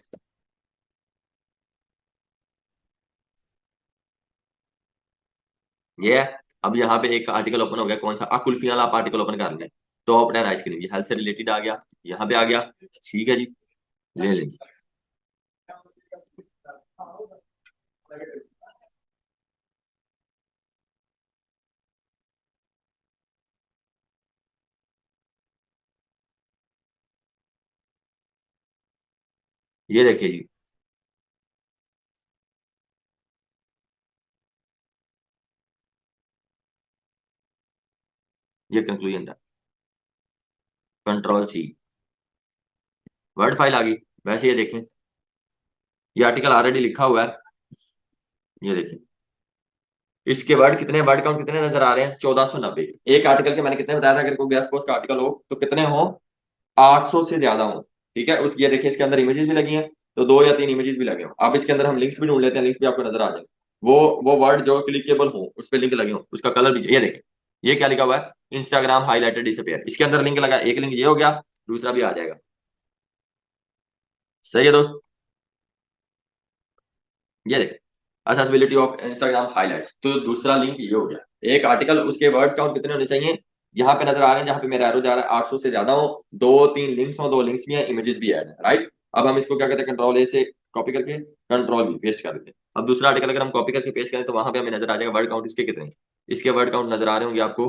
ये है। अब यहाँ पे एक आर्टिकल ओपन हो गया, कौन सा? कुल्फियां आप आर्टिकल ओपन कर लें, टॉप 10 आइसक्रीम, ये हेल्थ से रिलेटेड आ गया, यहाँ पे आ गया, ठीक है जी, ले लेंगे। ये देखिए जी, ये कंक्लूजन था, कंट्रोल C, वर्ड फाइल आ गई। वैसे ये देखें, ये आर्टिकल ऑलरेडी लिखा हुआ है, ये देखिए, इसके वर्ड कितने, वर्ड काउंट कितने नजर आ रहे हैं? 1490। एक आर्टिकल के मैंने कितने बताया था, अगर कोई गैस पोस्ट का आर्टिकल हो तो कितने हो? 800 से ज्यादा हो, ठीक है। उसकी ये देखिए, इसके अंदर इमेजेस भी लगी हैं, तो 2 या 3 इमेजेस भी लगे हो। अब इसके अंदर हम लिंक्स भी ढूंढ लेते हैं, लिंक्स भी आपको नजर आ जाए, वो वर्ड जो क्लिकेबल हो उस पर लिंक लगे हो, उसका कलर भी, ये देखें, ये क्या लिखा हुआ है? इंस्टाग्राम हाईलाइटेड डिसअपियर, इसके अंदर लिंक लगा, एक लिंक ये हो गया, दूसरा भी आ जाएगा, सही है दोस्त। ये देखें, असेसिबिलिटी ऑफ इंस्टाग्राम हाईलाइट्स, तो दूसरा लिंक ये हो गया। एक आर्टिकल, उसके वर्ड्स काउंट कितने होने चाहिए? यहाँ पे नजर आ रहे हैं, जहां पे मेरा एरो जा रहा है, 800 से ज्यादा हो, 2-3 लिंक्स हो, 2 लिंक्स भी हैं, इमेजेस भी ऐड है, राइट। अब हम इसको क्या कहते हैं, कंट्रोल A से कॉपी करके कंट्रोल भी पेस्ट कर देते हैं। अब दूसरा आर्टिकल अगर हम कॉपी करके पेस्ट करें तो वहां पे हमें नजर आ जाएगा वर्ड काउंट इसके कितने हैं। इसके वर्ड काउंट नजर आ रहे होंगे आपको,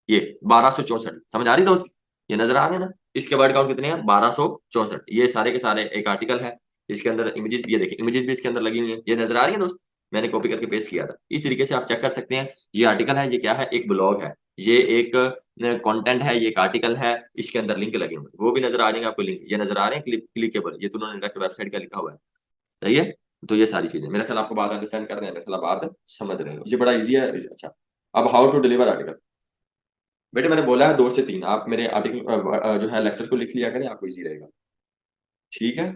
ये 1264। समझ आ रही दोस्त, ये नजर आ रहे हैं ना। इसके वर्ड काउंट कितने हैं, 1264। ये सारे के सारे एक आर्टिकल है। इसके अंदर इमेजेस, ये देखिए इमेजेस भी इसके अंदर लगी हुई है, ये नजर आ रही है दोस्त। मैंने कॉपी करके पेस्ट किया था। इस तरीके से आप चेक कर सकते हैं। ये आर्टिकल है, ये क्या है, एक ब्लॉग है, ये एक कंटेंट है, ये एक आर्टिकल है। इसके अंदर लिंक लगे हुए हैं, वो भी नजर आ जाएंगे आपको। लिंक ये नजर आ रहे हैं, क्लिकेबल, ये तो उन्होंने डायरेक्ट वेबसाइट का लिखा हुआ है। सही है। तो ये सारी चीजें मेरा ख्याल आपको बात अंडरस्टैंड कर रहे हैं, मेरा ख्याल आप बात समझ रहे हो, ये बड़ा इजी है। अच्छा, अब हाउ टू डिलीवर आर्टिकल। बेटे मैंने बोला है 2 से 3, आप मेरे आर्टिकल जो है लेक्चर को लिख लिया करें, आपको इजी रहेगा। ठीक है।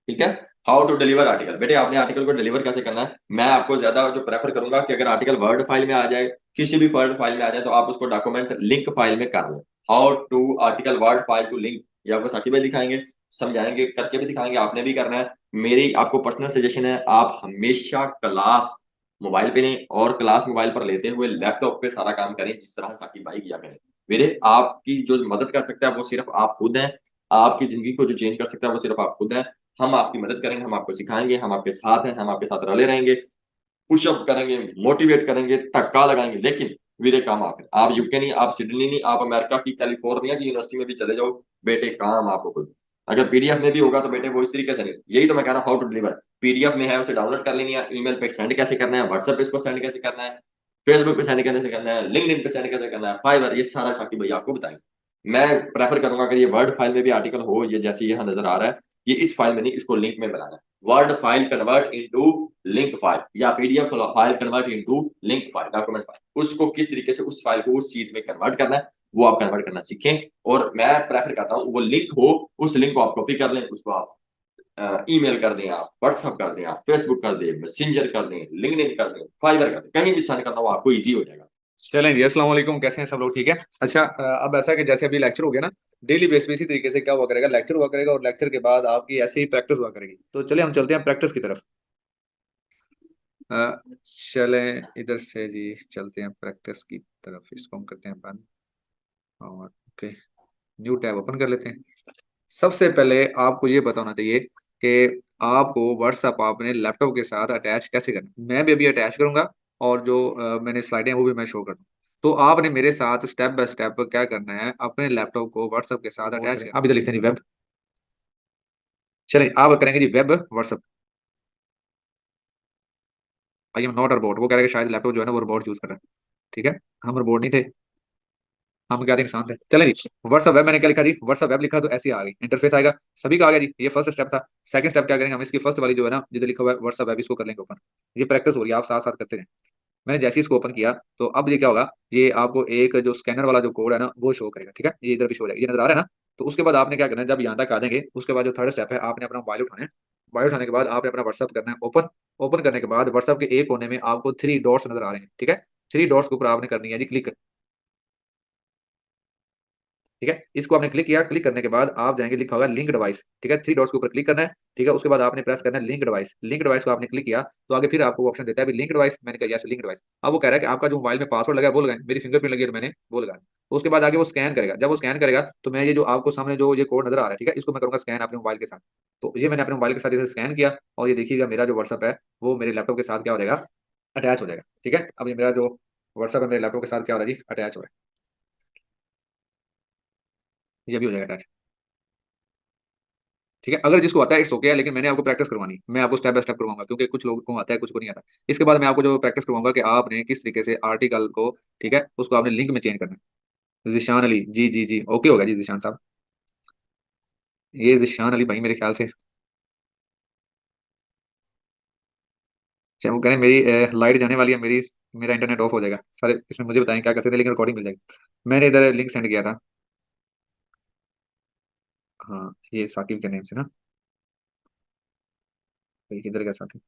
ठीक है। हाउ टू डिलीवर आर्टिकल, बेटे आपने आर्टिकल को डिलीवर कैसे करना है, मैं आपको ज्यादा जो प्रेफर करूंगा कि अगर आर्टिकल वर्ड फाइल में आ जाए, किसी भी वर्ड फाइल में आ जाए, तो आप उसको डॉक्यूमेंट लिंक फाइल में कर लो। How to article word file to link, ये आपको साथी भाई दिखाएंगे, समझाएंगे, करके भी दिखाएंगे, आपने भी करना है। मेरी आपको पर्सनल सजेशन है, आप हमेशा क्लास मोबाइल पे नहीं, और क्लास मोबाइल पर लेते हुए लैपटॉप पे सारा काम करें, जिस तरह साकिब भाई किया करें। मेरे आपकी जो मदद कर सकता है वो सिर्फ आप खुद हैं। आपकी जिंदगी को जो चेंज कर सकता है वो सिर्फ आप खुद हैं। हम आपकी मदद करेंगे, हम आपको सिखाएंगे, हम आपके साथ हैं, हम आपके साथ रले रहेंगे, पुशअप करेंगे, मोटिवेट करेंगे, धक्का लगाएंगे, लेकिन वीरे काम आकर आप यूके नहीं, आप सिडनी नहीं, आप अमेरिका की कैलिफोर्निया की यूनिवर्सिटी में भी चले जाओ, बेटे काम आपको खुद। अगर पीडीएफ में भी होगा तो बेटे वो इस तरीके से नहीं, यही तो मैं कह रहा हूँ, हाउ टू डिलीवर। पीडीएफ में है, उसे डाउनलोड कर लेनी है, ईमेल पे सेंड कैसे करना है, व्हाट्सएप पे इसको सेंड कैसे करना है, फेसबुक पे सेंड कैसे करना है, लिंक्डइन पे सेंड कैसे करना है, फाइवर, ये सारा साकी भैया आपको बताएंगे। मैं प्रेफर करूंगा अगर ये वर्ड फाइल में भी आर्टिकल हो, ये जैसे यहाँ नजर आ रहा है, ये इस फाइल में नहीं, इसको लिंक में बनाना है। Word file convert into link file, या PDF file convert into link file, document file, उसको किस तरीके से उस फाइल को उस चीज में कन्वर्ट करना है, वो आप कन्वर्ट करना सीखें। और मैं प्रेफर करता हूँ वो लिंक हो, उस लिंक को आप कॉपी कर लें, उसको आप ईमेल कर दें, आप व्हाट्सअप कर दें, आप फेसबुक कर दें, मैसेंजर कर दें, लिंक्डइन कर दें, फाइवर कर दें, कहीं भी सेंड करना हो आपको इजी हो जाएगा। चलें जी, अस्सलाम वालेकुम, कैसे हैं सब लोग? ठीक है। अच्छा, अब ऐसा है कि जैसे अभी लेक्चर हो गया ना, डेली बेस पे इसी तरीके से क्या हुआ करेगा, लेक्चर हुआ करेगा और लेक्चर के बाद आपकी ऐसे ही प्रैक्टिस हुआ करेगी। तो चलिए हम चलते हैं प्रैक्टिस की तरफ। चलें इधर से जी, चलते हैं प्रैक्टिस की तरफ। इसको हम करते हैं बंद और ओके, न्यू टैब ओपन कर लेते हैं। सबसे पहले आपको ये पता होना चाहिए कि आपको व्हाट्सएप अपने लैपटॉप के साथ अटैच कैसे करना है। मैं भी अभी अटैच करूंगा और जो मैंने स्लाइडें हैं वो भी मैं शो कर दूँ। तो आपने मेरे साथ स्टेप बाय स्टेप क्या करना है, अपने लैपटॉप को व्हाट्सएप के साथ अटैच करना। आप इधर लिखते हैं जी वेब। चलिए आप करेंगे जी web WhatsApp. I am not a robot, वो कह रहा है कि शायद लैपटॉप जो है ना वो रोबोट यूज कर रहा है। ठीक है, हम रोबोट नहीं थे, हम क्या थे, इंसान थे। चले जी, व्हाट्सएप वेब मैंने क्या लिखा जी, व्हाट्सएप वेब लिखा तो ऐसे ही आ गई, इंटरफेस आएगा, सभी का आ गया जी। ये फर्स्ट स्टेप था। सेकंड स्टेप क्या करेंगे हम, इसकी फर्स्ट वाली जो है ना जिधर लिखा हुआ है व्हाट्सएप वेब, इसको कर लेंगे ओपन। ये प्रैक्टिस हो रही है, आप साथ साथ करते रहें। मैंने जैसे ही इसको ओपन किया तो अब ये क्या होगा, ये आपको एक जो स्कैनर वाला जो कोड है ना वो शो करेगा। ठीक है, ये इधर भी शो हो जाएगा, ये नजर आ रहा है ना। तो उसके बाद आपने क्या करना है, जब यहाँ तक आ जाएंगे उसके बाद जो थर्ड स्टेप है, आपने अपना मोबाइल उठाना है। मोबाइल उठाने के बाद आपने अपना व्हाट्सएप करना है ओपन। ओपन करने के बाद व्हाट्सएप के एक कोने में आपको 3 डॉट्स नजर आ रहे हैं। ठीक है, 3 डॉट्स के ऊपर आपने करनी है जी क्लिक। ठीक है, इसको आपने क्लिक किया, क्लिक करने के बाद आप जाएंगे, लिखा होगा लिंक डिवाइस। ठीक है, 3 डॉट्स के ऊपर क्लिक करना है। ठीक है, उसके बाद आपने प्रेस करना है लिंक डिवाइस। लिंक डिवाइस को आपने क्लिक किया तो आगे फिर आपको ऑप्शन देता है लिंक डिवाइस। मैंने कहा यस लिंक डिवाइस। अब वो कह रहा है कि आपका जो मोबाइल में पासवर्ड लगा है वो लगाएं, मेरी फिंगरप्रिंट लगी है तो मैंने वो लगाया। तो उसके बाद आगे वो स्कैन करेगा, जब वो स्कैन करेगा तो मैं ये जो आपको सामने जो ये कोड नजर आ रहा है, ठीक है, इसको मैं करूंगा स्कैन अपने मोबाइल के साथ। तो ये मैंने अपने मोबाइल के साथ इसे स्कैन किया और ये देखिएगा मेरा जो व्हाट्सअप है वो मेरे लैपटॉप के साथ क्या हो जाएगा, अटैच हो जाएगा। ठीक है, अब ये मेरा जो व्हाट्सअप है मेरे लैपटॉप के साथ क्या हो रहा है जी, अटैच हो रहा है। ये भी हो जाएगा अटैच। ठीक है, अगर जिसको आता है इट्स ओके है, लेकिन मैंने आपको प्रैक्टिस करवानी, मैं आपको स्टेप बाय स्टेप करवाऊंगा क्योंकि कुछ लोगों को आता है कुछ को नहीं आता। इसके बाद मैं आपको जो प्रैक्टिस करवाऊंगा कि आपने किस तरीके से आर्टिकल को, ठीक है, उसको आपने लिंक में चेंज करना है। जिशान अली जी जी जी, ओके होगा जी जिशान साहब। ये जिशान अली भाई मेरे ख्याल से, चाहे वो कहें मेरी लाइट जाने वाली है, मेरी मेरा इंटरनेट ऑफ हो जाएगा सारे, इसमें मुझे बताएं क्या कर सकते हैं, लेकिन रिकॉर्डिंग मिल जाएगी। मैंने इधर लिंक सेंड किया था। हाँ, ये साकिब के नेम से ना, भाई किधर गया साकिब।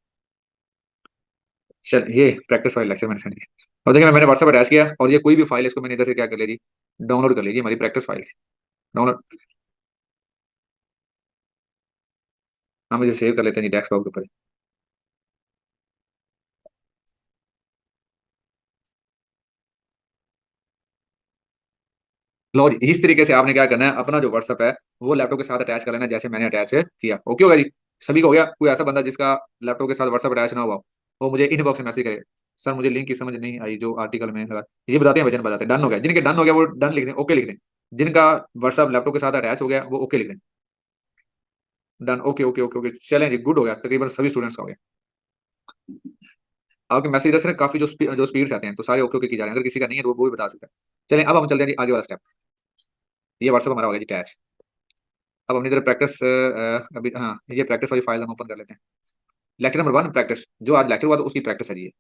चल ये प्रैक्टिस फाइल लेक्चर मैंने सेंड किया, और देखिए मैंने व्हाट्सएप अटैच किया और ये कोई भी फाइल इसको मैंने इधर से क्या कर ली, डाउनलोड कर लीजिए, हमारी प्रैक्टिस फाइल डाउनलोड। हम इसे सेव कर लेते हैं जी डेस्कटॉप के ऊपर। लो जी, इस तरीके से आपने क्या करना है, अपना जो व्हाट्सअप है वो लैपटॉप के साथ अटैच कर लेना है, जैसे मैंने अटैच किया। ओके होगा जी, सभी को हो गया? कोई ऐसा बंदा जिसका लैपटॉप के साथ व्हाट्सअप अटैच ना हुआ हो, वो मुझे इनबॉक्स में मैसेज करे, सर मुझे लिंक की समझ नहीं आई जो आर्टिकल में है। ये बताते हैं, वजन बताते हैं। डन हो गया? जिनके डन हो गया वो डन लिख दें, ओके लिख दें। जिनका व्हाट्सअप लैपटॉप के साथ अटैच हो गया वो ओके लिख दें। Done, okay okay okay okay, चलें जी, गुड हो गया, तकरीबन सभी स्टूडेंट्स का हो गया। आपके मैसेज से काफी जो स्पीड से आते हैं, तो सारे ओके ओके की जा रहे हैं। अगर किसी का नहीं है तो वो भी बता सकता है। चलें, अब हम चलते हैं जी आगे वाला स्टेप। ये व्हाट्सअप हमारा हो गया जी अटैच। अब हमने इधर प्रैक्टिस, अभी हाँ, ये प्रैक्टिस वाली फाइल हम ओपन कर लेते हैं। लेक्चर नंबर 1 प्रैक्टिस, जो आज लेक्चर हुआ तो उसकी प्रैक्टिस है जी ये।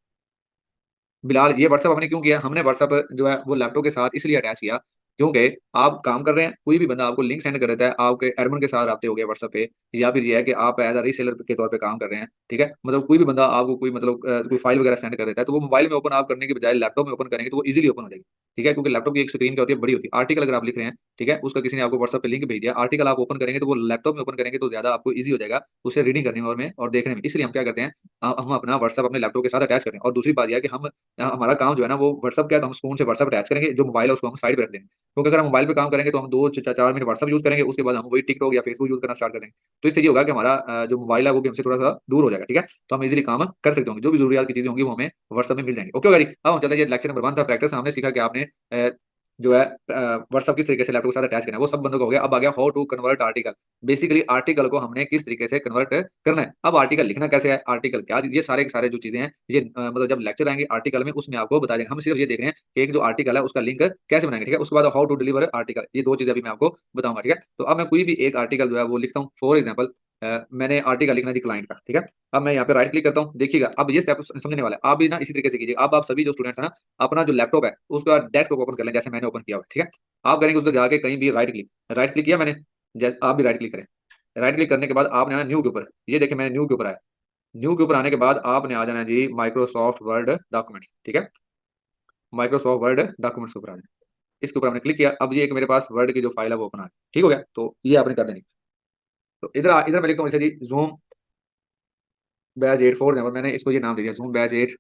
बिलाल, ये व्हाट्सअप हमने क्यों किया? हमने व्हाट्सअप जो है वो लैपटॉप के साथ इसलिए अटैच किया क्योंकि आप काम कर रहे हैं, कोई भी बंदा आपको लिंक सेंड कर देता है, आपके एडमिन के साथ रब्ते हो गए व्हाट्सअप पे, या फिर ये है कि आप एज अ रीसेलर के तौर पे काम कर रहे हैं, ठीक है, मतलब कोई भी बंदा आपको कोई मतलब कोई फाइल वगैरह सेंड कर देता है, तो वो मोबाइल में ओपन आप करने के बजाय लैपटॉप में ओपन करेंगे तो वो इजीली ओपन हो जाएगी। ठीक है, क्योंकि लैपटॉप की एक स्क्रीन क्या होती है, बड़ी होती है। आर्टिकल अगर आप लिख रहे हैं, ठीक है, उसका किसी ने आपको व्हाट्सअप पे लिंक भेज दिया, आर्टिकल आप ओपन करेंगे तो वो लैपटॉप में ओपन करेंगे तो ज्यादा आपको ईजी हो जाएगा उसे रीडिंग करने में और देखने में। इसलिए हम क्या करते हैं, हम अपना व्हाट्सअप अपने लैपटॉप के साथ अटैच करते हैं। और दूसरी बात यह है कि हम हमारा काम जो है ना वो व्हाट्सअप क्या है, तो हम फोन से व्हाट्सअप अटैच करेंगे, जो मोबाइल है उसको हम साइड पे रख देंगे, क्योंकि अगर हम मोबाइल पे काम करेंगे तो हम 2 4 मिनट व्हाट्सअप यूज करेंगे, उसके बाद हम वही टिकटॉक या फेसबुक यूज करना स्टार्ट कर देंगे। तो इससे ये होगा कि हमारा जो मोबाइल है वो भी हमसे थोड़ा सा दूर हो जाएगा। ठीक है, तो हम इजीली काम कर सकते होंगे, जो भी जरूरियात की चीजें होंगी वो हमें व्हाट्सअप में मिल जाएंगी। ओके गाड़ी, अब हम चलते हैं लेक्चर नंबर 1 था प्रैक्टिस। हमने सीखा कि आपने जो है व्हाट्सअप किस तरीके से लैपटॉप के साथ अटैच करना है, वो सब बंदों का हो गया। अब आ गया how to convert article. Basically article को हमने किस तरीके से कन्वर्ट करना है। अब आर्टिकल लिखना कैसे है, आर्टिकल क्या, ये सारे के सारे जो चीजें हैं ये मतलब जब लेक्चर आएंगे आर्टिकल में उसमें आपको बता देंगे। हम सिर्फ ये देख रहे हैं कि एक जो आर्टिकल है उसका लिंक कैसे बनाएंगे। ठीक है, उसके बाद हाउ टू डिलीवर आर्टिकल, ये दो चीजें अभी मैं आपको बताऊंगा। ठीक है, तो अब मैं कोई भी एक आर्टिकल जो है वो लिखता हूँ। फॉर एग्जाम्पल मैंने आर्टिकल लिखना है क्लाइंट का। ठीक है, अब मैं यहाँ पे राइट क्लिक करता हूँ। देखिएगा अब ये स्टेप समझने वाला है, आप भी ना इसी तरीके से कीजिए। अब आप सभी जो स्टूडेंट्स हैं ना, अपना जो लैपटॉप है उसका डेस्कटॉप ओपन कर लें, जैसे मैंने ओपन किया हुआ है। ठीक है, आप करेंगे उसको जाके कहीं भी राइट क्लिक किया मैंने, आप भी राइट क्लिक करें। राइट क्लिक करने के बाद आपने आना न्यू के ऊपर, ये देखिए मैंने न्यू के ऊपर आया। न्यू के ऊपर आने के बाद आपने आ जाना जी माइक्रोसॉफ्ट वर्ड डॉक्यूमेंट्स। ठीक है, माइक्रोसॉफ्ट वर्ड डॉक्यूमेंट्स के ऊपर आ जाना। इसके ऊपर हमने क्लिक किया, अब ये एक मेरे पास वर्ड की जो फाइल है वो ओपन आ गई। ठीक हो गया, तो ये आपने कर देनी। तो इधर मैं लिखता हूँ इसे जी जूम बैच 8 फोर, मैंने इसको ये नाम दे दिया जूम बैच 8,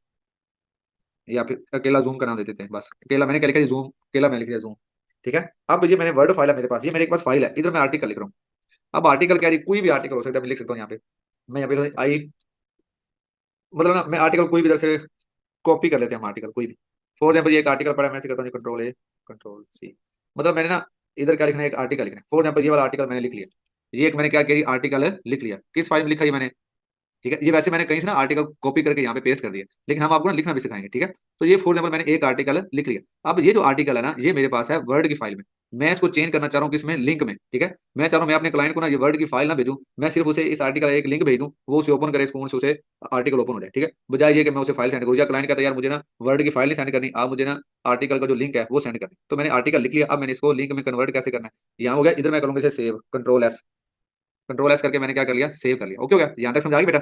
या फिर अकेला जूम का नाम दे देते हैं बस। अकेला मैंने क्या लिखा, जूम अकेला मैंने लिख दिया जूम। ठीक है, अब ये मैंने वर्ड फाइल है मेरे पास, ये मेरे पास फाइल है, इधर मैं आर्टिकल लिख रहा हूँ। अब आर्टिकल क्या है, कोई भी आर्टिकल हो सकता है, मैं लिख सकता हूँ यहाँ पे। मैं यहाँ पे आई, मतलब ना मैं आर्टिकल कोई भी इधर से कॉपी कर लेते हैं हम, आर्टिकल कोई भी। फॉर एग्जाम्पल ये एक आर्टिकल पढ़ा, मैं ऐसे करता हूँ कंट्रोल A कंट्रोल C, मतलब मैंने ना इधर क्या लिखना है, एक आर्टिकल लिखना है। फॉर एग्जाम्पल ये वाला आर्टिकल मैंने लिख लिया। ये एक मैंने क्या किया, आर्टिकल लिख लिया। किस फाइल में लिखा ये मैंने, ठीक है, ये वैसे मैंने कहीं से ना आर्टिकल कॉपी करके यहाँ पे पेस्ट कर दिया, लेकिन हम आपको ना लिखना भी सिखाएंगे। ठीक है, तो ये फॉर एग्जाम्पल मैंने एक आर्टिकल लिख लिया। अब ये जो आर्टिकल है ना ये मेरे पास है वर्ड की फाइल में, मैं इसको चेंज करना चाह रहा हूँ किसमें, लिंक में। ठीक है, मैं चाह रहा हूँ मैं अपने क्लाइंट को ना ये वर्ड की फाइल ना भेजूं, मैं सिर्फ उसे इस आर्टिकल एक लिंक भेज दूं, वो उसे ओपन करे, इस फोन से उसे आर्टिकल ओपन हो जाए। ठीक है, बजाय ये कि मैं उसे फाइल सेंड करूँ, या क्लाइंट कहता है यार मुझे ना वर्ड की फाइल नहीं सेंड करनी, आप मुझे ना आर्टिकल का जो लिंक है वो सेंड कर दें। तो मैंने आर्टिकल लिख लिया, अब मैंने इसको लिंक में कन्वर्ट कैसे करना है, यहाँ हो गया। इधर मैं करूंगा इसे सेव, कंट्रोल एस करके मैंने क्या कर लिया, सेव कर लिया। ओके हो गया, यहाँ तक समझा गया बेटा?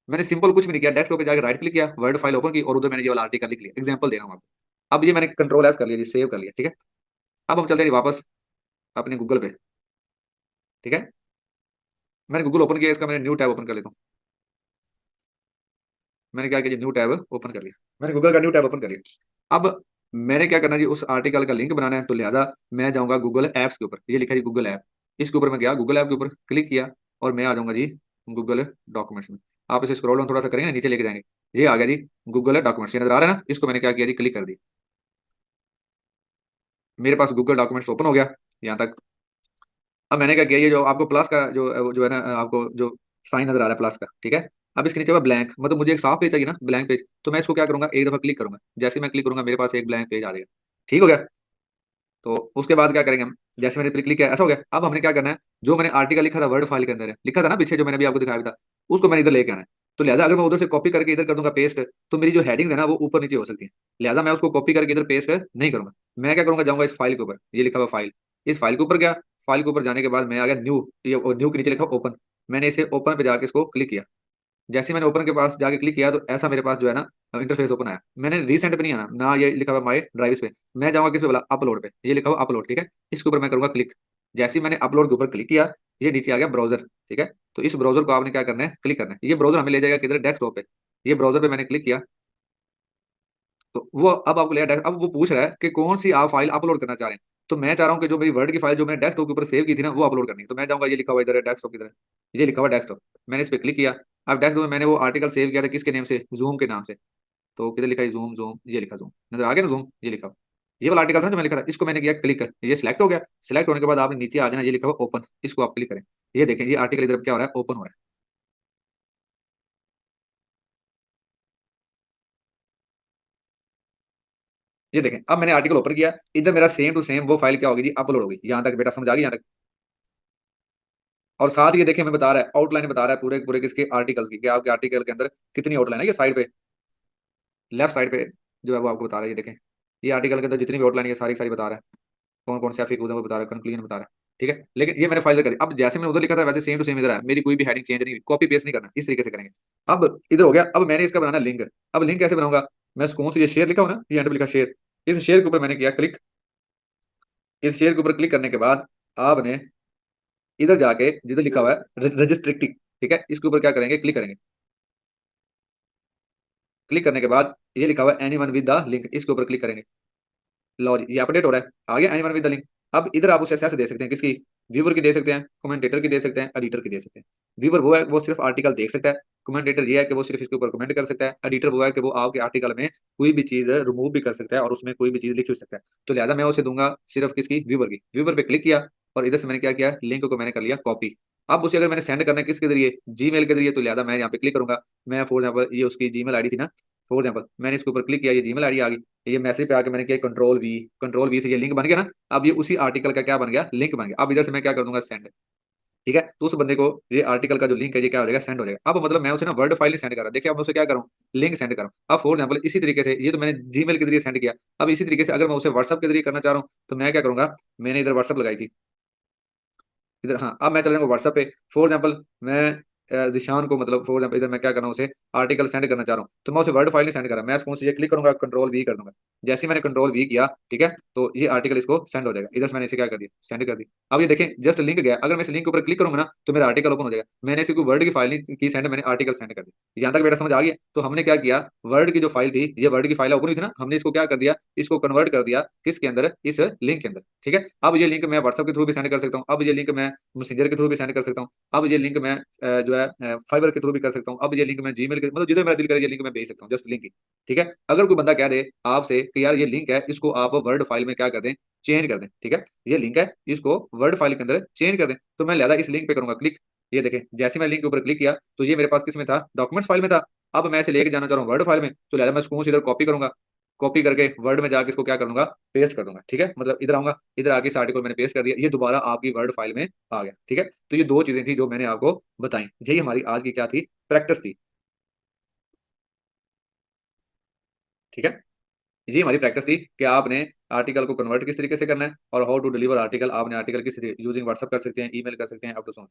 मैंने सिंपल कुछ भी नहीं किया, डेस्कटॉप पे जाकर राइट क्लिक किया, वर्ड फाइल ओपन की, और उधर मैंने ये वाला आर्टिकल लिख लिया। एग्जांपल दे रहा हूँ आपको। अब ये मैंने कंट्रोल एस कर लिया जी, सेव कर लिया। ठीक है, अब हम चलते हैं वापस अपने गूगल पे। ठीक है, मैंने गूगल ओपन किया, इसका मैंने न्यू टैब ओपन कर लेता हूँ। मैंने क्या किया, न्यू टैब ओपन कर लिया, मैंने गूगल का न्यू टैब ओपन कर लिया। अब मैंने क्या करना जी, उस आर्टिकल का लिंक बनाना है, तो लिहाजा मैं जाऊंगा गूगल एप्स के ऊपर, ये लिखा जी गूगल ऐप। इसके ऊपर मैं गया, गूगल ऐप के ऊपर क्लिक किया, और मैं आ जाऊंगा जी गूगल डॉक्यूमेंट्स में। आप इसे स्क्रॉल डाउन थोड़ा सा करेंगे, नीचे लेके जाएंगे, ये आ गया जी गूगल डॉक्यूमेंट्स, ये नजर आ रहा है ना, इसको मैंने क्या किया जी, क्लिक कर दिया। मेरे पास गूगल डॉक्यूमेंट्स ओपन हो गया यहाँ तक। अब मैंने क्या किया, ये जो आपको प्लस का जो है ना, आपको जो साइन नजर आ रहा है प्लस का, ठीक है, अब इसके नीचे ब्लैंक, मतलब मुझे एक साफ पेज चाहिए ना, ब्लैंक पेज। तो मैं इसको क्या करूंगा, एक दफा क्लिक करूंगा, जैसे मैं क्लिक करूंगा मेरे पास एक ब्लैंक पेज आ जाएगा। ठीक हो गया, तो उसके बाद क्या करेंगे हम, जैसे मैंने क्लिक किया ऐसा हो गया। अब हमने क्या करना है, जो मैंने आर्टिकल लिखा था वर्ड फाइल के अंदर है, लिखा था ना पीछे, जो मैंने भी आपको दिखाया भी था, उसको मैंने इधर लेके आना है। तो लिहाजा अगर मैं उधर से कॉपी करके इधर कर दूंगा पेस्ट, तो मेरी जो हेडिंग है ना वो ऊपर नीचे हो सकती है। लिहाजा मैं उसको कॉपी करके इधर पेस्ट नहीं करूंगा। मैं क्या करूंगा, जाऊंगा इस फाइल के ऊपर, ये लिखा हुआ फाइल, इस फाइल के ऊपर गया। फाइल के ऊपर जाने के बाद मैं आ गया न्यू, ये न्यू के नीचे लिखा ओपन, मैंने इसे ओपन पे जाके इसको क्लिक किया। जैसे ही मैंने ओपन के पास जाके क्लिक किया तो ऐसा मेरे पास जो है ना इंटरफेस ओपन आया। मैंने रिसेंट पे नहीं आना ना, ये लिखा हुआ माई ड्राइव्स पे, मैं जाऊंगा किस पे, बोला अपलोड पे, ये लिखा हुआ अपलोड। ठीक है, इसके ऊपर मैं करूंगा क्लिक। जैसे ही मैंने अपलोड के ऊपर क्लिक किया, ये नीचे आ गया ब्राउजर। ठीक है, तो इस ब्राउजर को आपने क्या करना है, क्लिक करना है। ये ब्राउजर हमें ले जाएगा किधर, डेस्कटॉप पे। ये ब्राउजर पे मैंने क्लिक किया, तो वो अब आपको ले अब वो पूछ रहा है कि कौन सी आप फाइल अपलोड करना चाह रहे हैं। तो मैं चाह रहा हूँ कि जो मेरी वर्ड की फाइल जो मैंने डेस्कटॉप के ऊपर सेव की थी ना वो अपलोड करनी है। तो मैं जाऊंगा, ये लिखा हुआ इधर है डेस्कटॉप की तरह, ये लिखा हुआ डेस्कटॉप, मैंने इस पर क्लिक किया। अब डेस्कटॉप में मैंने वो आर्टिकल सेव किया था किसके नेम से, जूम के नाम से। तो किधर लिखा है जूम, जूम ये लिखा जूम, नजर आ गया ना जूम, ये लिखा हुआ। ये वाला आर्टिकल था जो मैंने लिखा था, इसको मैंने किया क्लिक, ये सिलेक्ट हो गया। सिलेक्ट होने के बाद आपने नीचे आ जाना, ये लिखा हुआ ओपन, इसको आप क्लिक करें। ये देखें ये आर्टिकल इधर क्या हो रहा है, ओपन हो रहा है। ये देखें अब मैंने आर्टिकल ओपन किया, इधर मेरा सेम टू सेम वो फाइल क्या होगी जी, अपलोड होगी। यहाँ तक बेटा समझ आ गई यहाँ तक। और साथ ये देखिए हमें बता रहा है, आउटलाइन बता रहा है पूरे पूरे किसके आर्टिकल की, कि आपके आर्टिकल के अंदर कितनी आउटलाइन है। ये साइड पे लेफ्ट साइड पे जो है वो आपको बता रहा है, ये देखें ये आर्टिकल के अंदर जितनी भी आउटलाइन है सारी सारी बता रहा है, कौन कौन से एफिक वो बता रहा है, कंक्लूजन बता रहा है। ठीक है, लेकिन ये मैंने फाइल कर दी। अब जैसे मैंने उधर लिखा था वैसे सेम टू सेम इधर है, मेरी कोई भी हेडिंग चेंज नहीं हुई, कॉपी पेस्ट नहीं करना, इस तरीके से करेंगे। अब इधर हो गया, अब मैंने इसका बनाना लिंक। अब लिंक कैसे बनाऊंगा, मैं कौन से, ये शेयर लिखा हो ना, ये एंड पे लिखा शेयर, इस शेयर के ऊपर मैंने किया क्लिक। इस शेयर के ऊपर क्लिक करने के बाद आपने इधर जाके जिधर लिखा हुआ है रजिस्ट्रिक्टिव, ठीक है, इसके ऊपर क्या करेंगे, क्लिक करेंगे। क्लिक करने के बाद ये लिखा हुआ है एनीवन विद द लिंक, इसके ऊपर क्लिक करेंगे। लो जी ये अपडेट हो रहा है, आ गया एनीवन विद द लिंक। अब इधर आप उसे ऐसे दे सकते हैं, किसकी, व्यूवर की दे सकते हैं, कमेंटेटर की दे सकते हैं, एडिटर की दे सकते हैं। व्यूवर वो है वो सिर्फ आर्टिकल देख सकता है, कमेंटेटर ये है कि वो सिर्फ इसके ऊपर कमेंट कर सकता है, एडिटर वो है कि वो आपके आर्टिकल में कोई भी चीज रिमूव भी कर सकता है और उसमें कोई भी चीज लिख भी सकता है। तो लिहाजा मैं उसे दूंगा सिर्फ किसकी, व्यूवर की। व्यूवर पे क्लिक किया और इधर से मैंने क्या किया, लिंक को मैंने कर लिया कॉपी। अब उसे अगर मैंने सेंड करना है किसके जरिए, जीमेल के जरिए, तो लिहाजा मैं यहाँ पे क्लिक करूंगा। मैं फॉर एग्जाम्पल ये उसकी जीमेल आईडी थी ना, फॉर एग्जाम्पल मैंने इसके ऊपर क्लिक किया, ये जीमेल आईडी आ गई। ये मैसेज पे आके मैंने किया कंट्रोल वी से ये लिंक बन गया ना। अब ये उसी आर्टिकल का क्या बन गया, लिंक बन गया। अब इधर से मैं क्या कर दूंगा, सेंड। ठीक है, तो उस बंदे को ये आर्टिकल का जो लिंक है ये क्या हो जाएगा, सेंड हो जाएगा। अब मतलब मैं उसे ना वर्ड फाइल नहीं सेंड कर रहा, देखिए अब मैं उसे क्या करूँ, लिंक सेंड करूँ। अब फॉर एग्जाम्पल इसी तरीके से ये तो मैंने जीमेल के जरिए सेंड किया। अब इसी तरीके से अगर मैं उसे व्हाट्सअप के जरिए करना चाह रहा हूँ तो मैं क्या करूंगा, मैंने इधर व्हाट्सअप लगाई थी इधर, हाँ अब मैं चला जाऊंगा व्हाट्सएप पे। फॉर एग्जाम्पल मैं दिशान को, मतलब फॉर एग्जाम्पल इधर मैं क्या कर रहा हूँ, उसे आर्टिकल सेंड करना चाह रहा हूँ, तो मैं उसे वर्ड फाइल नहीं सेंड कर रहा, मैं कौन सी क्लिक करूंगा, कंट्रोल वी कर दूंगा। जैसे ही मैंने कंट्रोल वी किया, ठीक है, तो ये आर्टिकल इसको सेंड हो जाएगा। इधर से मैंने इसे क्या कर दिया, सेंड कर दी। अब ये देखें जस्ट लिंक गया, अगर मैं इस लिंक के ऊपर क्लिक करूंगा ना तो मेरा आर्टिकल ओपन हो जाएगा। मैंने इसे कोई वर्ड की फाइल नहीं की सेंड, मैंने आर्टिकल सेंड कर दिया। यहाँ तक बेटा समझ आ गया। तो हमने क्या किया, वर्ड की जो फाइल थी, ये वर्ड की फाइल ओपन हुई थी ना, हमने इसको क्या कर दिया, इसको कन्वर्ट कर दिया किसके अंदर, इस लिंक के अंदर। ठीक है, अब ये लिंक मैं व्हाट्सएप के थ्रू भी सेंड कर सकता हूँ, अब ये लिंक मैं मैसेंजर के थ्रू भी सेंड कर सकता हूँ, अब ये लिंक मैं जो है फाइबर के थ्रू भी कर सकता हूँ, अब ये लिंक मैं जीमेल के, मतलब जिधर मेरा दिल करे ये लिंक मैं भेज सकता हूँ, जस्ट लिंक ही। ठीक है, अगर कोई बंदा कह दे आपसे कि यार ये लिंक है, इसको आप वर्ड फाइल में क्या कर दें, चेंज कर दें। ठीक है, ये लिंक है, इसको वर्ड फाइल के अंदर चेंज कर दें, तो मैं लिहाजा इस लिंक पे करूंगा क्लिक। ये देखें जैसे मैं लिंक के ऊपर क्लिक किया तो ये मेरे पास किस में था, डॉक्यूमेंट्स फाइल में था। अब मैं इसे लेके जाना चाह रहा हूँ वर्ड फाइल में, तो लिहाजा मैं इसको इधर कॉपी करूंगा, कॉपी करके वर्ड में जाके इसको क्या करूंगा, पेस्ट कर दूंगा। ठीक है, मतलब इधर आऊंगा, इधर आके इस आर्टिकल मैंने पेस्ट कर दिया, ये दोबारा आपकी वर्ड फाइल में आ गया। ठीक है, तो ये दो चीजें थी जो मैंने आपको बताई, यही हमारी आज की क्या थी, प्रैक्टिस थी। ठीक है, ये हमारी प्रैक्टिस थी कि आपने आर्टिकल को कन्वर्ट किस तरीके से करना है और हाउ टू डिलीवर आर्टिकल। आपने आर्टिकल किस यूजिंग व्हाट्सएप कर सकते हैं, ईमेल कर सकते हैं, अप टू सो।